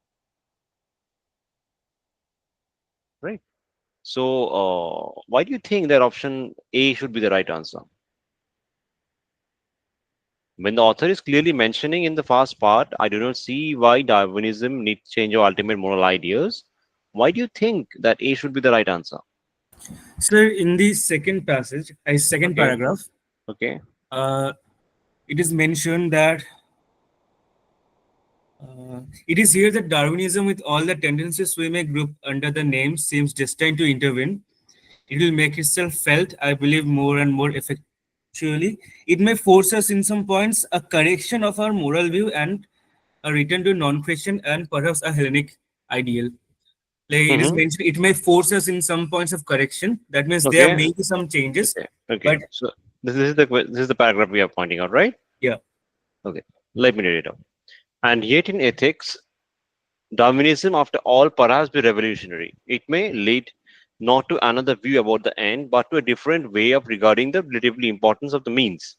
Right. So, why do you think that option A should be the right answer? When the author is clearly mentioning in the first part, I do not see why Darwinism needs change our ultimate moral ideas. Why do you think that A should be the right answer? Sir, in the second passage, second Okay. paragraph, Okay. it is mentioned that it is here that Darwinism, with all the tendencies we may group under the name, seems destined to intervene. It will make itself felt, I believe, more and more effectually Actually, it may force us in some points a correction of our moral view and a return to non-Christian and perhaps a Hellenic ideal. Like it is Mm-hmm. mentioned, it may force us in some points of correction. That means there Okay. may be some changes, Okay. Okay. but So this is the paragraph we are pointing out, right? yeah. Okay. Let me read it out. And yet in ethics, Darwinism, after all, perhaps be revolutionary. It may lead not to another view about the end, but to a different way of regarding the relatively importance of the means.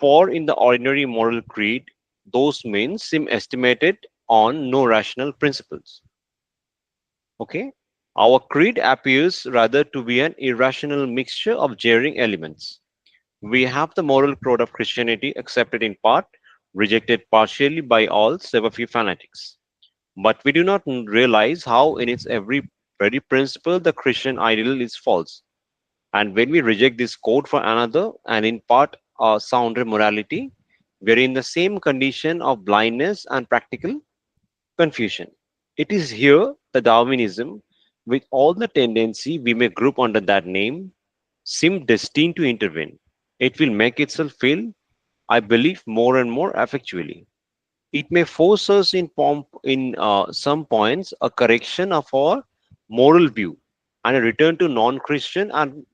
For in the ordinary moral creed, those means seem estimated on no rational principles. Okay? Our creed appears rather to be an irrational mixture of jarring elements. We have the moral code of Christianity accepted in part, rejected partially by all save a few fanatics. But we do not realize how, in its every very principle, the Christian ideal is false. And when we reject this code for another, and in part a sounder morality, we are in the same condition of blindness and practical confusion. It is here that Darwinism, with all the tendency we may group under that name, seems destined to intervene. It will make itself feel, I believe, more and more effectually. It may force us in some points a correction of our moral view and a return to non-Christian and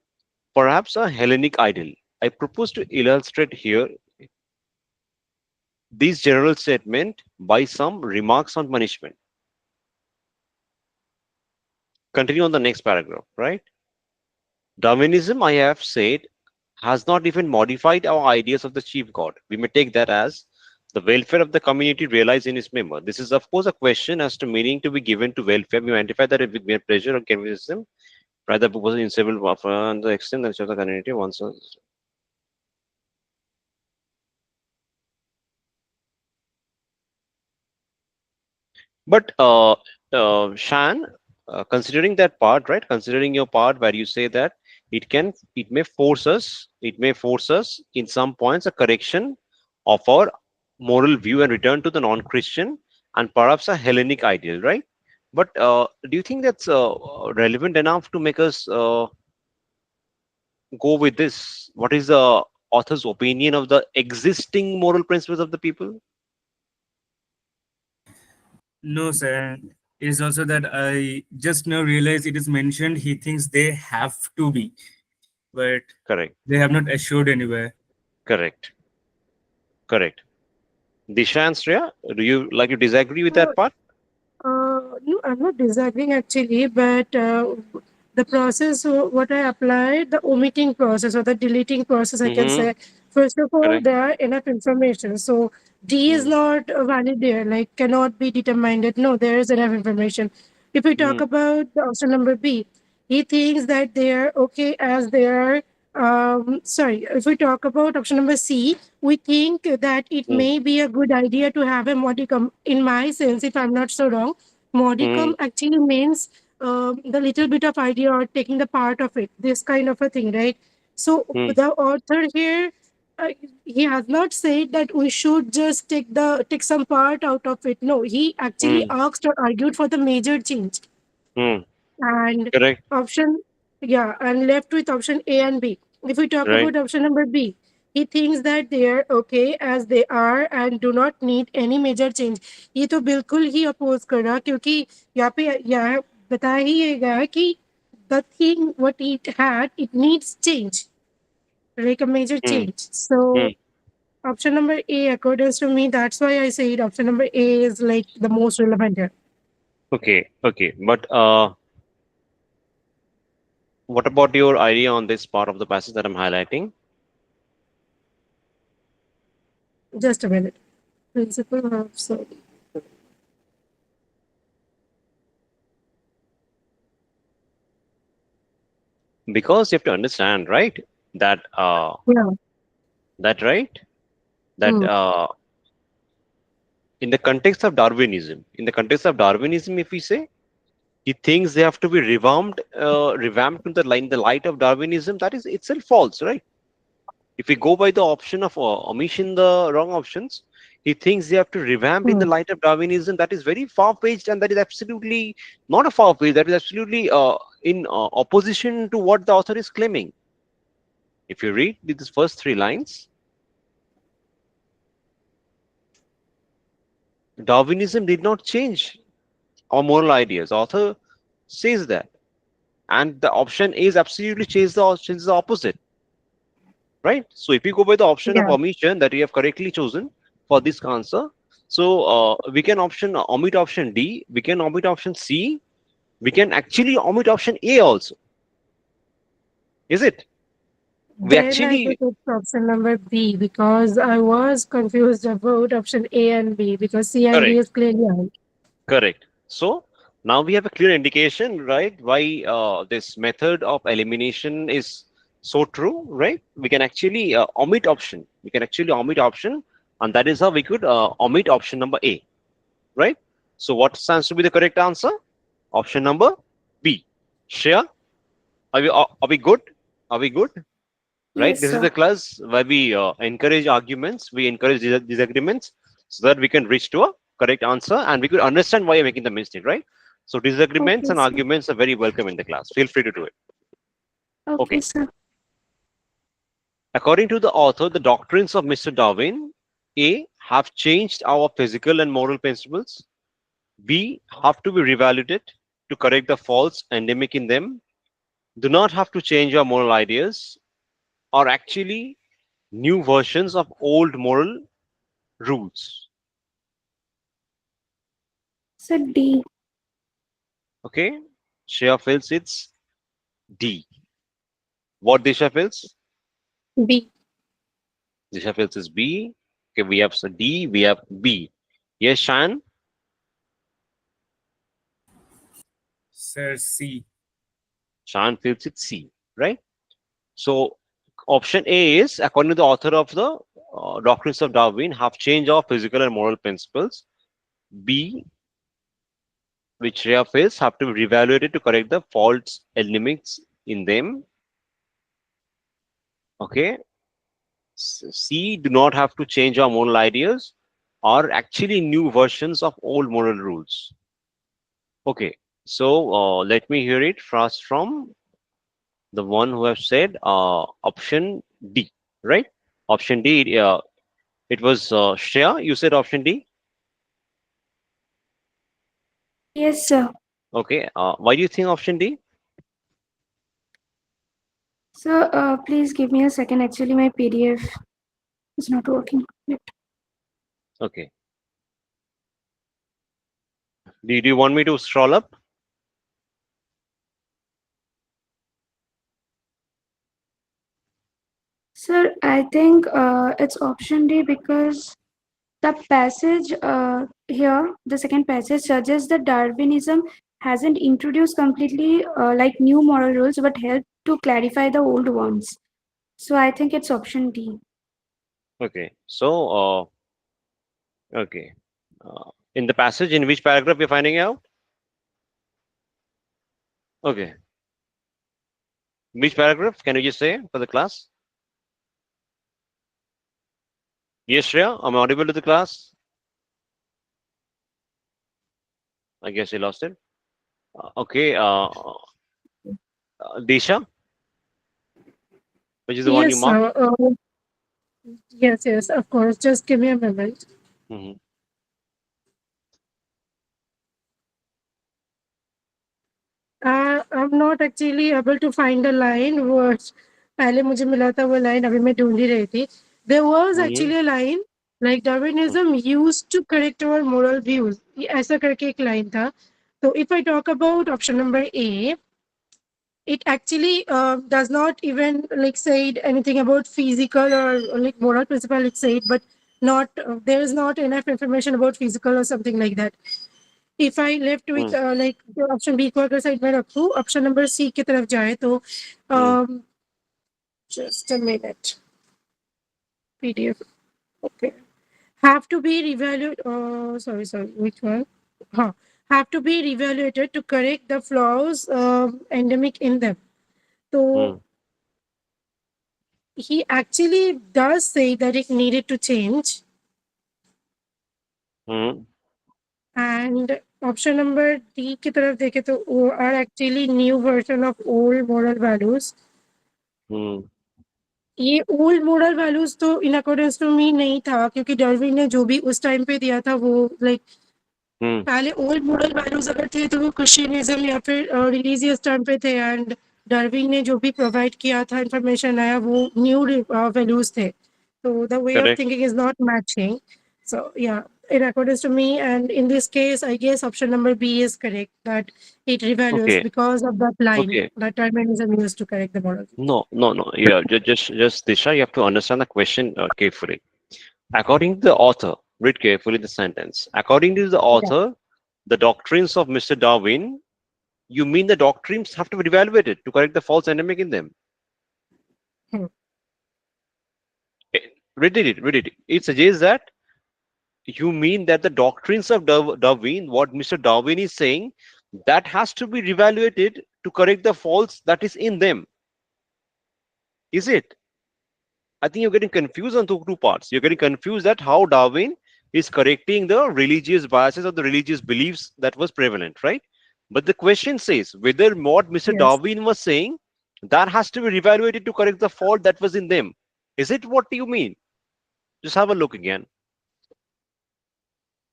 perhaps a Hellenic ideal. I propose to illustrate here this general statement by some remarks on punishment. Continue on the next paragraph, right? Darwinism, I have said, has not even modified our ideas of the chief god. We may take that as the welfare of the community realized in its member. This is, of course, a question as to meaning to be given to welfare. We identify that with mere pleasure or convenience, rather proposing in several and the extent that of the community once. But Shan, considering that part, right? Considering your part where you say that it may force us in some points a correction of our moral view and return to the non-Christian and perhaps a Hellenic ideal, right? But do you think that's relevant enough to make us go with this? What is the author's opinion of the existing moral principles of the people? No, sir. It is also that I just now realized it is mentioned he thinks they have to be, but Correct, they have not assured anywhere. correct, correct. Disha and Shreya, do you like to disagree with that part? No, I'm not disagreeing actually, but the process, what I applied, the omitting process or the deleting process, I can Mm-hmm. say, first of all, Correct. there are enough information. So D is Mm, not valid there, like cannot be determined. No, there is enough information. If we talk mm, about the option number B, he thinks that they are okay as they are. Sorry, if we talk about option number C, we think that it mm, may be a good idea to have a modicum. In my sense, if I'm not so wrong, modicum mm, actually means the little bit of idea or taking the part of it, this kind of a thing, right? So mm, the author here, uh, he has not said that we should just take some part out of it. No, he actually mm, asked or argued for the major change. mm. And Correct. option, yeah, and left with option A and B. If we talk Right. about option number B, he thinks that they are okay as they are and do not need any major change. ये तो बिल्कुल ही oppose कर रहा क्योंकि यहाँ पे यहाँ बताया ही ये गया कि the thing what it had it needs change, like a major Mm, change. So mm. option number A according to me, that's why I said option number A is like the most relevant here. Okay. Okay. But what about your idea on this part of the passage that I'm highlighting? Just a minute. Principle of so Because you have to understand, right? That yeah. that right? That Hmm. in the context of Darwinism, if we say he thinks they have to be revamped in the light of Darwinism, that is itself false, right? If we go by the option of omission the wrong options, he thinks they have to revamp in the Hmm. light of Darwinism. That is very far-fetched, and that is absolutely not a far-fetched. That is absolutely in opposition to what the author is claiming. If you read these first 3 lines, Darwinism did not change our moral ideas. Author says that, and the option A is absolutely changes the opposite, right? So if you go by the option of Yeah. omission that we have correctly chosen for this answer, so we can omit option D, we can omit option C, we can actually omit option A also. Is it? We Then I actually took option number B because I was confused about option A and B because C and D correct, is clearly out. correct. So now we have a clear indication, right? Why this method of elimination is so true, right? We can actually omit option. We can actually omit option, and that is how we could omit option number A, right? So what stands to be the correct answer? Option number B. Shreya, are we good? Are we good? Right? Yes, This is sir. the class where we encourage arguments, we encourage disagreements, so that we can reach to a correct answer and we could understand why you're making the mistake, right? So disagreements Okay, and sir. arguments are very welcome in the class. Feel free to do it. Okay, Okay. sir. According to the author, the doctrines of Mr. Darwin, A, have changed our physical and moral principles. B, have to be reevaluated to correct the faults endemic in them. Do not have to change our moral ideas, are actually new versions of old moral rules. Sir, D. Okay, Shreya feels it's D. What Disha feels? B. Disha feels is B. Okay, we have D, we have B. Yes, Shan. Sir, C. Shan feels it's C, right? So option A is, according to the author of the Doctrines of Darwin, have changed our physical and moral principles. B, which Shreya feels, have to be reevaluated to correct the faults endemics in them. Okay, C, do not have to change our moral ideas, are actually new versions of old moral rules. Okay, so let me hear it first from the one who have said option D, right? Option D, it was Shreya, you said option D. Yes, sir. Okay, why do you think option D? So, please give me a second. Actually, my PDF is not working. Wait. Okay, do you want me to scroll up? Sir, I think it's option D because the passage here, the second passage suggests that Darwinism hasn't introduced completely like new moral rules, but helped to clarify the old ones. So I think it's option D. Okay, so okay, in the passage, in which paragraph you're finding out? Okay, which paragraph? Can you just say for the class? Yes, Shreya, I'm audible to the class. I guess you lost it. Okay, Disha, which is the one you Yes, marked? sir. Yes, yes, of course. Just give me a moment. Hmm. I'm not actually able to find a line which पहले मुझे मिला था वो line अभी मैं ढूंढ ही रही थी. There was Hmm. actually a line like Darwinism used to correct our moral views. ये ऐसा करके एक line था. So if I talk about option number A, it actually does not even like say anything about physical or like moral principle. It said, but not there is not enough information about physical or something like that. If I left with like the option B को अगर side में रखूं, option number C की तरफ जाए तो Hmm. just a minute. PDF. Okay. Have to be revalued. Sorry. Which one? Huh. Have to be reevaluated to correct the flaws endemic in them. Hmm. So he actually does say that it needed to change. Hmm. And option number D की तरफ देखे तो are actually new version of old moral values. Hmm. ये old model values तो in accordance to me नहीं था, क्योंकि Darwin ने जो भी उस टाइम पे दिया था वो लाइक पहले ओल्ड मॉडल वैल्यूज अगर थे तो वो क्रिश्चियनिज्म या फिर रिलीजियस टर्म पे थे, एंड डार्विन ने जो भी प्रोवाइड किया था इंफॉर्मेशन आया वो न्यू वैल्यूज थे, तो the way of Correct. Thinking is not matching. So yeah, in accordance to me, and in this case, I guess option number B is correct, that it revalues Okay. because of that line, Okay. that determinism used to correct the model. No, no, no. Yeah, just Disha, you have to understand the question carefully. According to the author, read carefully the sentence. According to the Yeah. author, the doctrines of Mr. Darwin, you mean the doctrines have to be evaluated to correct the false endemic in them. Hmm. Eh, read it. It suggests that you mean that the doctrines of Darwin, what Mr. Darwin is saying, that has to be reevaluated to correct the faults that is in them. Is it? I think you're getting confused on two parts. You're getting confused at how Darwin is correcting the religious biases or the religious beliefs that was prevalent, right? But the question says whether what Mr. Yes. Darwin was saying, that has to be reevaluated to correct the fault that was in them. Is it what you mean? Just have a look again.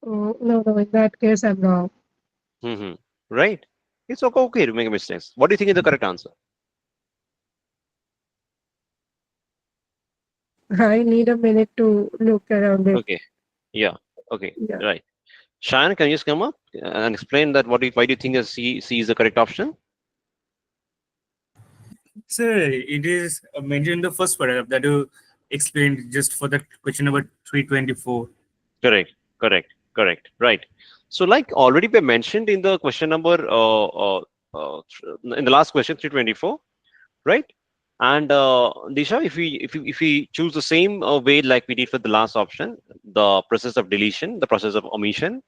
Oh, no, no, in that case, I'm wrong. Right? It's okay to make mistakes. What do you think is the correct answer? I need a minute to look around it. Okay. Yeah. Okay. Yeah. Right. Shayan, can you just come up and explain that why do you think that C is the correct option? Sir, it is mentioned in the first paragraph that you explained just for the question number 324. Correct. Right. So, like already been mentioned in the question number in the last question 324, right? And Disha, if we choose the same way like we did for the last option, the process of deletion, the process of omission,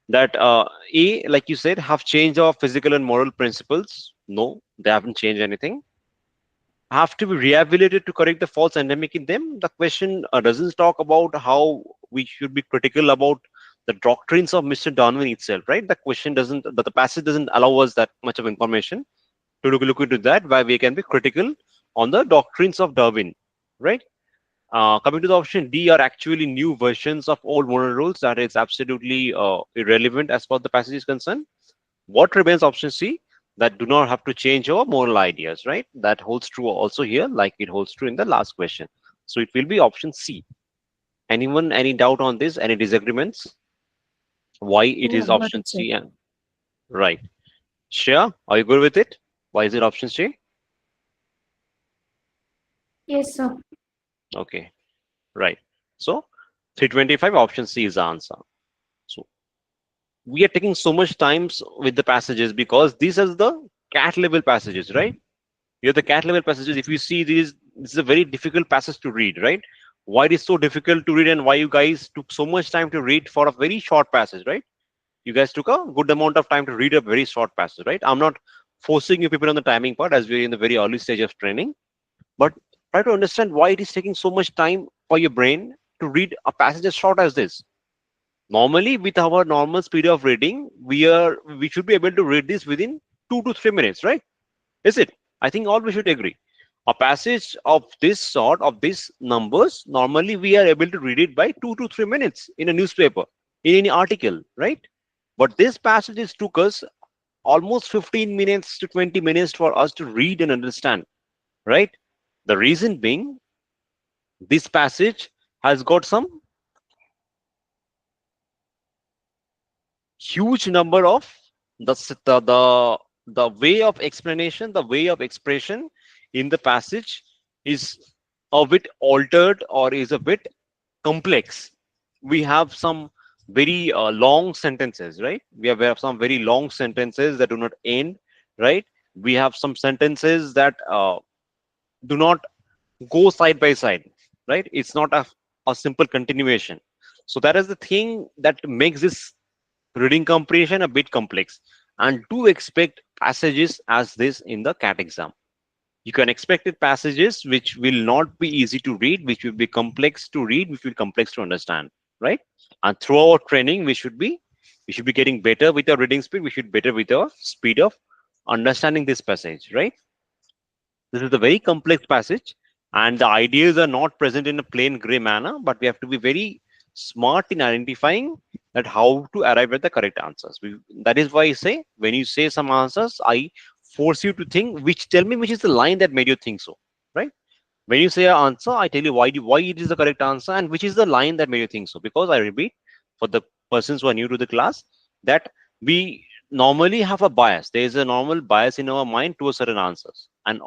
that A, like you said, have changed our physical and moral principles. No, they haven't changed anything. Have to be re-evaluated to correct the false endemic in them. The question doesn't talk about how we should be critical about the doctrines of Mr. Darwin itself, right? The question doesn't, the passage doesn't allow us that much of information to look into that, why we can be critical on the doctrines of Darwin, right? Coming to the option D are actually new versions of old moral rules that is absolutely irrelevant as far as the passage is concerned. What remains option C? That do not have to change our moral ideas, right? That holds true also here, like it holds true in the last question. So it will be option C. Anyone, any doubt on this? Any disagreements? Why it Yeah, is got option it, sir. C? And right. Shreya, are you good with it? Why is it option C? Yes, sir. Okay, right. So 325 option C is the answer. So we are taking so much times with the passages because these are the cat level passages, right? Here the cat level passages, if you see these, this is a very difficult passage to read, right? Why it is so difficult to read and why you guys took so much time to read for a very short passage, right? You guys took a good amount of time to read a very short passage, right? I'm not forcing you people on the timing part as we're in the very early stage of training, but try to understand why it is taking so much time for your brain to read a passage as short as this. Normally, with our normal speed of reading, we should be able to read this within 2 to 3 minutes, right? Is it? I think all we should agree. A passage of this sort, of these numbers, normally we are able to read it by 2 to 3 minutes in a newspaper, in any article, right? But this passage took us almost 15 minutes to 20 minutes for us to read and understand, right? The reason being, this passage has got some huge number of the way of explanation, the way of expression in the passage is a bit altered or is a bit complex. We have some very long sentences, right? We have some very long sentences that do not end, right? We have some sentences that do not go side by side, right? It's not a simple continuation. So that is the thing that makes this reading comprehension a bit complex. And do expect passages as this in the CAT exam. You can expect it passages which will not be easy to read, which will be complex to read, which will be complex to understand, right? And through our training, we should be getting better with our reading speed. We should be better with our speed of understanding this passage, right? This is a very complex passage. and the ideas are not present in a plain gray manner, but we have to be very smart in identifying that how to arrive at the correct answers. That is why I say, when you say some answers, I force you to think, tell me which is the line that made you think so, right? When you say an answer, I tell you why it is the correct answer and which is the line that made you think so. Because I repeat, for the persons who are new to the class, that we normally have a bias. There is a normal bias in our mind towards certain answers, and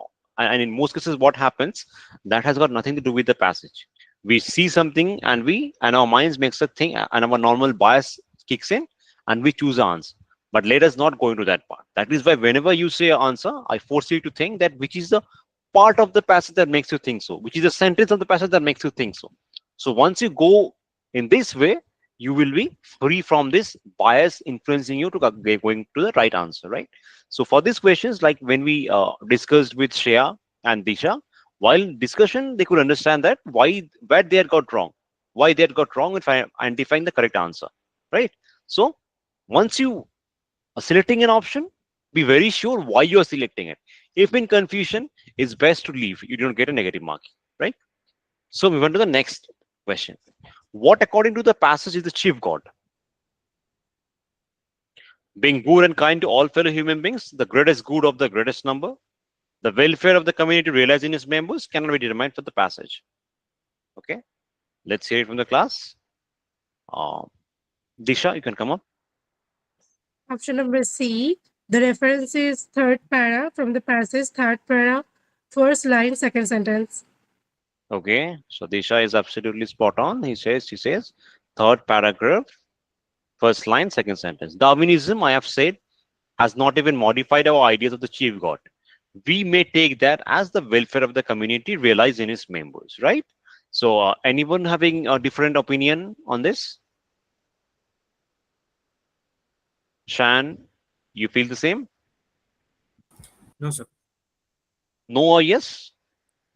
in most cases, what happens, that has got nothing to do with the passage. We see something and our minds makes a thing, and our normal bias kicks in, and we choose an answer. But let us not go into that part. That is why whenever you say an answer, I force you to think that which is the part of the passage that makes you think so, which is a sentence of the passage that makes you think so. So once you go in this way, you will be free from this bias influencing you to going to the right answer, right? So for these questions, like when we discussed with Shreya and Disha, while discussion, they could understand that where they had got wrong, why they had got wrong in identifying the correct answer, right? So once you are selecting an option, be very sure why you are selecting it. If in confusion, it's best to leave. You don't get a negative mark, right? So we went to the next question. What, according to the passage, is the chief god? Being good and kind to all fellow human beings, the greatest good of the greatest number, the welfare of the community realized in its members, cannot be determined from the passage. Okay, let's hear it from the class. Disha, you can come up. Option number C. The reference is third para from the passage, third para, first line, second sentence. Okay, so Disha is absolutely spot on. She says, third paragraph, first line, second sentence. Darwinism, I have said, has not even modified our ideas of the chief god. We may take that as the welfare of the community realized in its members, right? So anyone having a different opinion on this? Shan, you feel the same? No, sir. No or yes?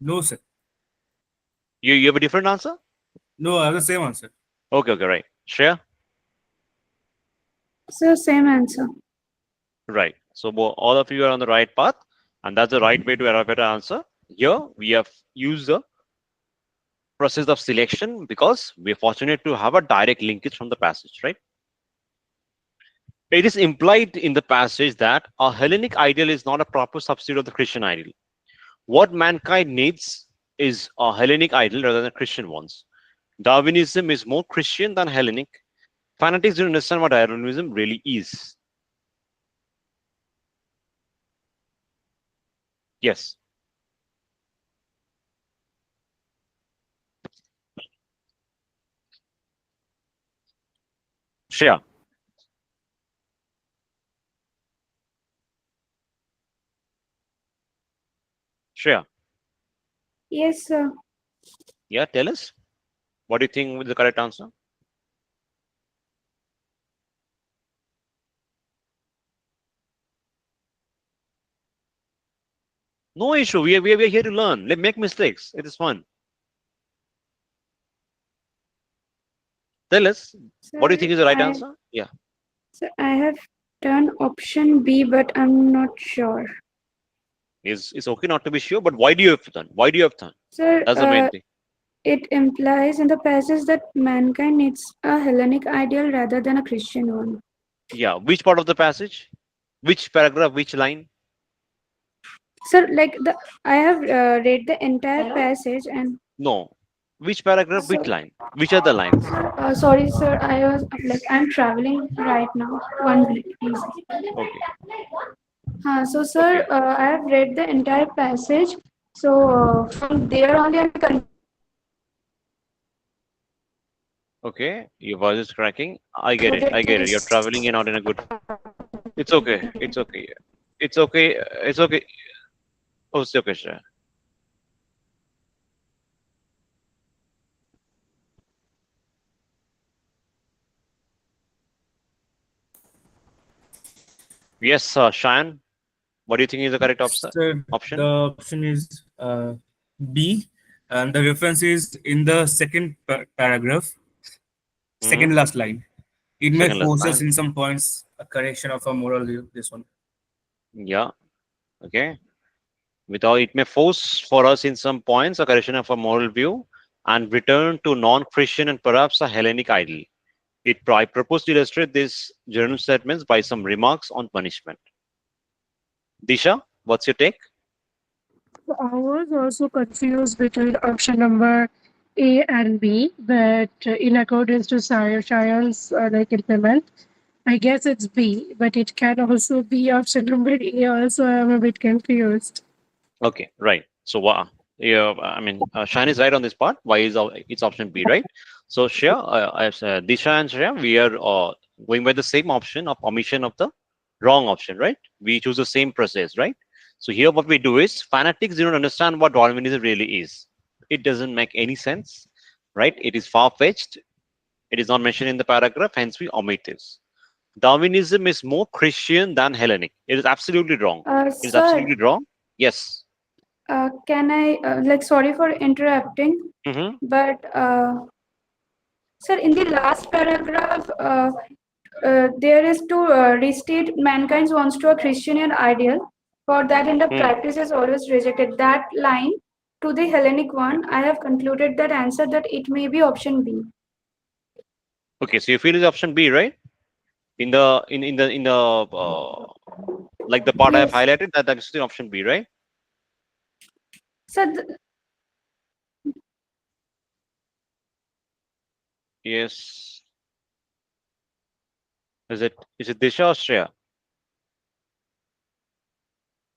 No, sir. You have a different answer? No, I have the same answer. Okay, right. Shreya? So same answer. Right. So all of you are on the right path, and that's the right way to arrive at an answer. Here we have used the process of selection because we're fortunate to have a direct linkage from the passage, right? It is implied in the passage that a Hellenic ideal is not a proper substitute of the Christian ideal. What mankind needs is a Hellenic ideal rather than Christian ones. Darwinism is more Christian than Hellenic. Fanatics don't understand what Darwinism really is. Yes. Shreya. Shreya. Yes, sir. Yeah, tell us. What do you think was the correct answer? No issue. We are here to learn. Let make mistakes. It is fun. Tell us. What do you Sir, think is the right answer? Yeah. I have done option B, but I'm not sure. It's okay not to be sure, but why do you have done? Why do you have done? Sir, That's the main thing. it implies in the passage that mankind needs a Hellenic ideal rather than a Christian one. Yeah. Which part of the passage? Which paragraph? Which line? Sir, I have read the entire passage and No. Which paragraph? so, Which line? Which are the lines? sorry, sir. I'm traveling right now. 1 minute, please. Okay. So, Okay. sir, I have read the entire passage. So, from there only, I'm Okay. Your voice is cracking. I get it. concluded I get it. You're this. traveling and not in a good. It's okay. It's okay. It's okay. It's okay. Oh, it's okay, sir. Yes, Shan. What do you think is the correct Sir, the option? option is B, and the reference is in the second paragraph, second Mm-hmm. last line. It may Second last force us line. in some points a correction of a moral view. This one. Yeah. Okay. Without it may force for us in some points a correction of a moral view and return to non-Christian and perhaps a Hellenic ideal. I propose to illustrate these general statements by some remarks on punishment. Disha, what's your take? So I was also confused between option number A and B, but in accordance to science like implement, I guess it's B, but it can also be option number A. Also, I'm a bit confused. Okay, right. So, yeah, I mean, Shine is right on this part. Why is it's option B, right? So, Shreya, as Disha and Shreya, we are going by the same option of omission of the wrong option, right? We choose the same process, right? So here, what we do is fanatics do not understand what Darwinism really is. It doesn't make any sense, right? It is far-fetched. It is not mentioned in the paragraph. Hence, we omit this. Darwinism is more Christian than Hellenic. It is absolutely wrong. It is Sir, absolutely wrong. Yes. can I, like, sorry for interrupting, Mm-hmm. but sir, in the last paragraph, there is to restate mankind wants to a Christian ideal. For that, in the practice is always rejected. That line to the Hellenic one, I have concluded that answer that it may be option B. Okay, so you feel is option B, right? In the like the part I have Yes. highlighted, that is the option B, right? So Yes. Is it Disha or Shreya?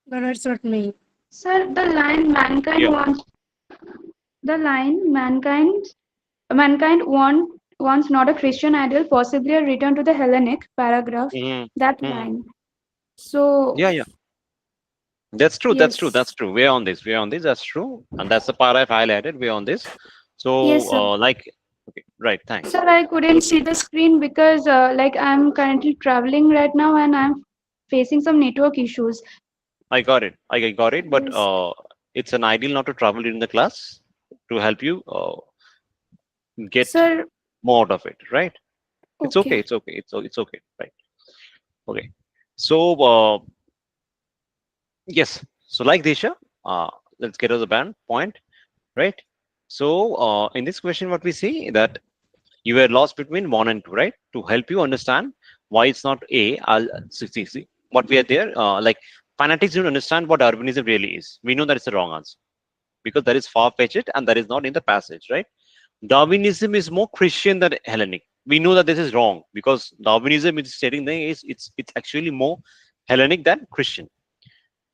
No, that's not me. sir, the line mankind Yeah. wants the line mankind wants not a Christian ideal, possibly a return to the Hellenic paragraph. Mm-hmm. That Mm-hmm. line. So Yeah, yeah. That's true. That's true. That's yes, true. We're on this. We're on this. That's true. And that's the part I've highlighted. We're on this. So, yes, sir. like, okay, right. Thanks. Sir, I couldn't see the screen because like I'm currently traveling right now and I'm facing some network issues. I got it. I got it. But Yes, it's an ideal not to travel during the class to help you get sir. more out of it, right? It's okay. Okay. It's okay. It's okay. Right. Okay. So, yes. So, like Disha, let's get to the band point, right? So, in this question, what we see that you were lost between one and two, right? To help you understand why it's not A, I'll see what we are there. Like fanatics don't understand what urbanism really is. We know that it's the wrong answer because that is far-fetched and that is not in the passage, right? Darwinism is more Christian than Hellenic. We know that this is wrong because Darwinism is stating that it's actually more Hellenic than Christian,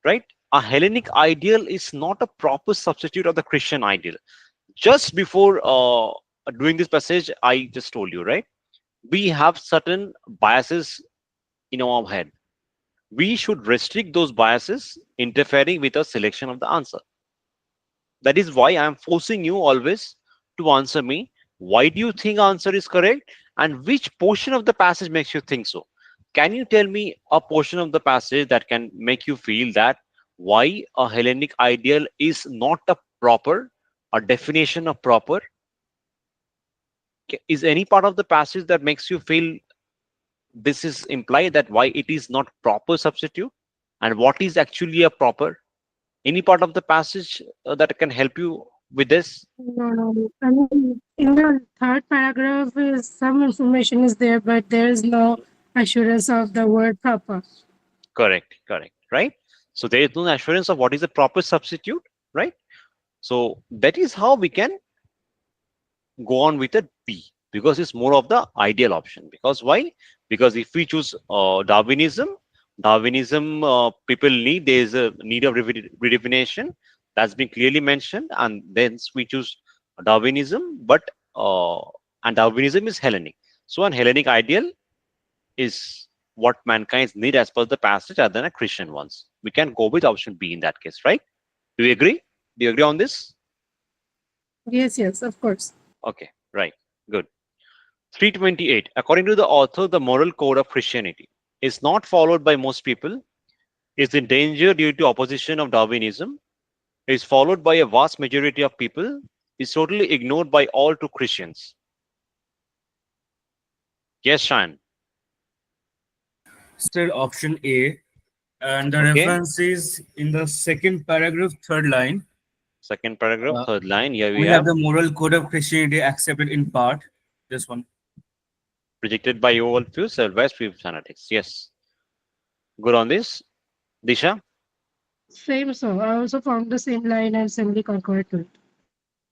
right? A Hellenic ideal is not a proper substitute of the Christian ideal. Just before doing this passage, I just told you, right? We have certain biases in our head. We should restrict those biases interfering with the selection of the answer. That is why I am forcing you always to answer me. Why do you think answer is correct? And which portion of the passage makes you think so? Can you tell me a portion of the passage that can make you feel that why a Hellenic ideal is not a definition of proper? Is any part of the passage that makes you feel this is implied that why it is not proper substitute and what is actually a proper? Any part of the passage that can help you with this? No, no. I mean, in the third paragraph, is some information is there, but there is no assurance of the word proper. Correct, correct, right? So there is no assurance of what is the proper substitute, right? So that is how we can go on with a B because it's more of the ideal option. Because why? Because if we choose Darwinism, people need there is a need of redefinition that's been clearly mentioned, and then we choose Darwinism, but and Darwinism is Hellenic. So an Hellenic ideal is what mankind need as per the passage other than a Christian ones. We can go with option B in that case, right? Do you agree? Do you agree on this? Yes, yes, of course. Okay, right. Good. 328. According to the author, the moral code of Christianity is not followed by most people, is in danger due to opposition of Darwinism, is followed by a vast majority of people, is totally ignored by all true Christians. Yes, Shan. Still option A. And the Okay. reference is in the second paragraph, third line. Second paragraph, Uh, third line. Here we we have have the moral code of Christianity accepted in part. This one. rejected by your views, advice free fanatics. Yes. Good on this. Disha? Same, so I also found the same line and similarly concurred to it.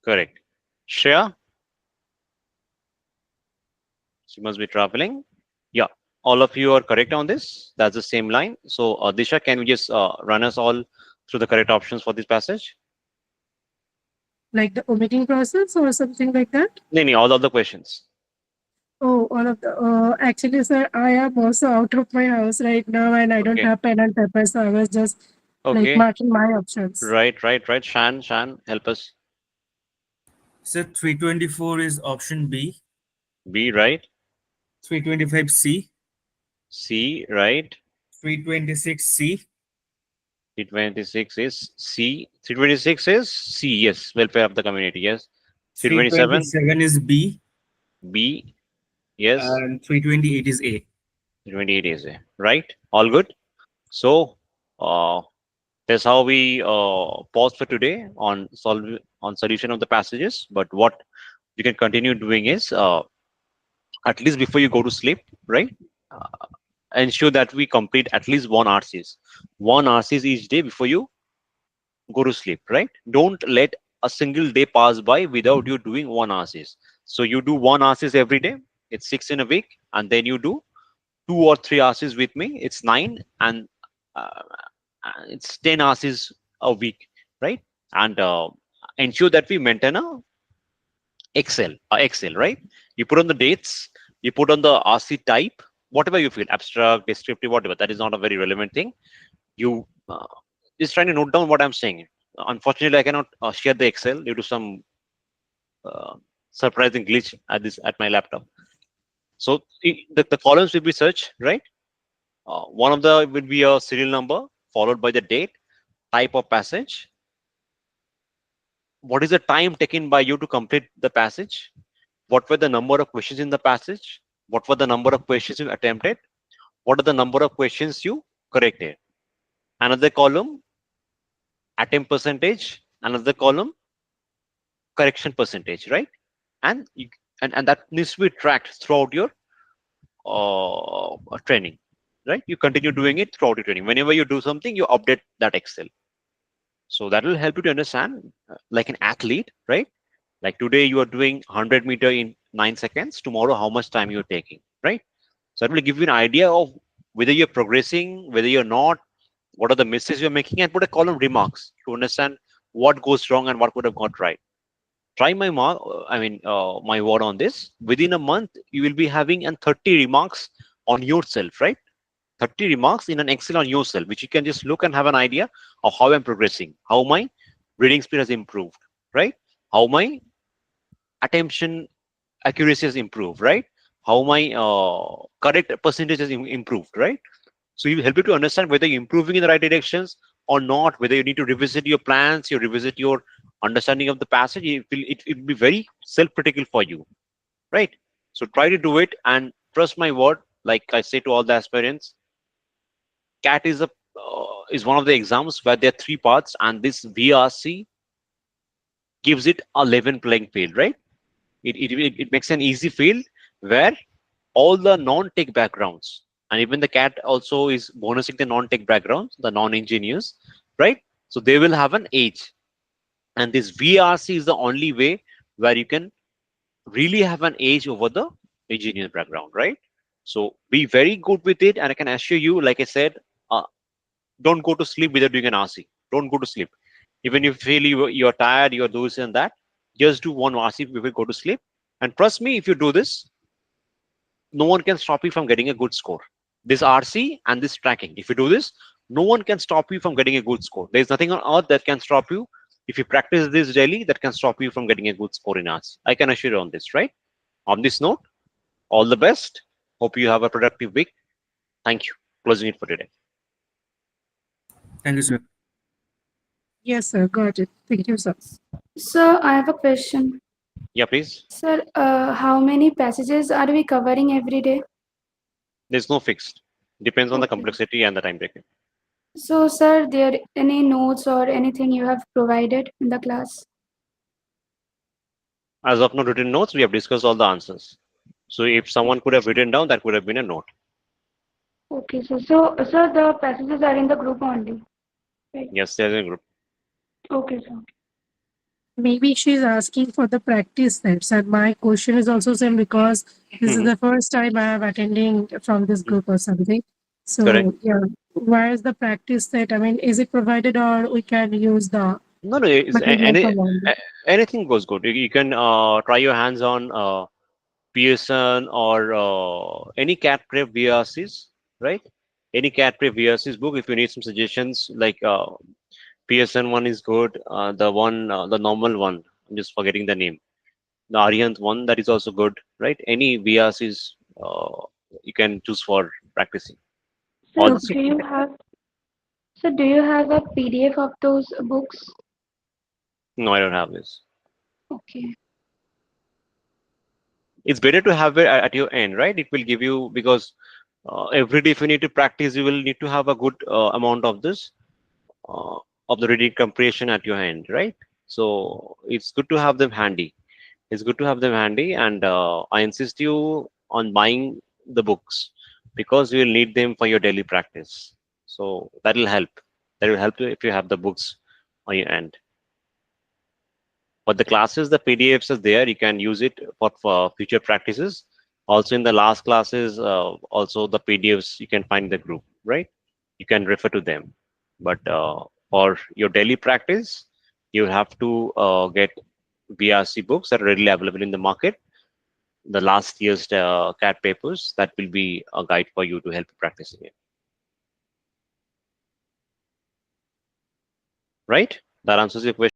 Correct. Shreya? She must be traveling. Yeah. All of you are correct on this. That's the same line. So, Disha, can you just run us all through the correct options for this passage? Like the omitting process or something like that. No, no, all of the questions. Oh, all of the. Actually, sir, I am also out of my house right now, and I don't Okay. have pen and paper, so I was just like Okay. marking my options. Right. Shan, help us. So 324 is option B. B, right? 325 C. C, right? 326 C. 326 is C. 326 is C, yes. Welfare of the community, yes. 327, 327 is B. B, yes. And 328 is A. 328 is A, right? All good. So, uh, that's how we pause for today on solution of the passages. But what you can continue doing is at least before you go to sleep, right? Ensure that we complete at least one RCs, one RCs each day before you go to sleep, right? Don't let a single day pass by without you doing one RCs. So you do one RCs every day. It's 6 in a week, and then you do 2 or 3 RCs with me. It's 9, and uh, it's 10 RCs a week, right? And ensure that we maintain a Excel, right? You put on the dates, you put on the RC type, whatever you feel, abstract, descriptive, whatever. That is not a very relevant thing. You just trying to note down what I'm saying. Unfortunately, I cannot share the Excel due to some uh, surprising glitch at my laptop. So the columns will be search, right? One of the will be a serial number followed by the date, type of passage. What is the time taken by you to complete the passage? What were the number of questions in the passage? What were the number of questions you attempted? What are the number of questions you corrected? Another column, attempt percentage. Another column, correction percentage, right? And and that needs to be tracked throughout your training, right? You continue doing it throughout your training. Whenever you do something, you update that Excel. So that will help you to understand, like an athlete, right? Like today you are doing 100 meter in 9 seconds. Tomorrow, how much time you're taking, right? So that will give you an idea of whether you're progressing, whether you're not, what are the mistakes you're making, and put a column remarks to understand what goes wrong and what could have got right. Try my mark, my word on this. Within a month, you will be having an 30 remarks on yourself, right? 30 remarks in an Excel on yourself, which you can just look and have an idea of how I'm progressing, how my reading speed has improved, right? How my attention accuracy has improved, right? How my correct percentage has improved, right? So it will help you to understand whether you're improving in the right directions or not, whether you need to revisit your plans, you revisit your understanding of the passage. It will be very self-critical for you, right? So try to do it and trust my word. Like I say to all the aspirants, CAT is one of the exams where there are 3 parts, and this VRC gives it a level playing field, right? It makes an easy field where all the non-tech backgrounds, and even the CAT also is bonusing the non-tech backgrounds, the non-engineers, right? So they will have an edge, and this VRC is the only way where you can really have an edge over the engineer background, right? So be very good with it, and I can assure you, like I said, uh, don't go to sleep without doing an RC. Don't go to sleep. Even if you feel you're tired, you're this and that, just do one RC before you go to sleep. And trust me, if you do this, no one can stop you from getting a good score. This RC and this tracking, if you do this, no one can stop you from getting a good score. There's nothing on earth that can stop you. If you practice this daily, that can stop you from getting a good score in RC. I can assure you on this, right? On this note, all the best. Hope you have a productive week. Thank you. Closing it for today. Thank you, sir. Yes, sir. Got it. Thank you, sir. Sir, I have a question. Yeah, please. Sir, how many passages are we covering every day? There's no fixed. Depends on the Okay. complexity and the time taken. So, sir, there any notes or anything you have provided in the class? As of now, written notes, we have discussed all the answers. So if someone could have written down, that could have been a note. Okay, so sir, the passages are in the group only, right? Yes, there's a group. Okay, sir. Maybe she's asking for the practice sets, and my question is also same because this is Mhm. the first time I am attending from this group or something. Correct. So yeah, where is the practice set? I mean, is it provided or we can use the No, no, material from online? anything goes good. You can try your hands on Pearson or any cat prep VRCs, right? Any cat prep VRCs book. If you need some suggestions, like Pearson one is good. The normal one, I'm just forgetting the name. The Arihant one, that is also good, right? Any VRCs you can choose for practicing. All So, this. Okay. do you have a PDF of those books? No, I don't have this. Okay. It's better to have it at your end, right? It will give you, because every day if you need to practice, you will need to have a good amount of this uh, of the reading comprehension at your hand, right? So it's good to have them handy. It's good to have them handy, and I insist you on buying the books because you will need them for your daily practice. So that will help. That will help you if you have the books on your end. For the classes, the PDFs are there. You can use it for future practices. Also, in the last classes, also the PDFs you can find in the group, right? You can refer to them. But for your daily practice, you have to get VRC books that are readily available in the market. The last year's CAT papers, that will be a guide for you to help you practicing it, right? That answers your question.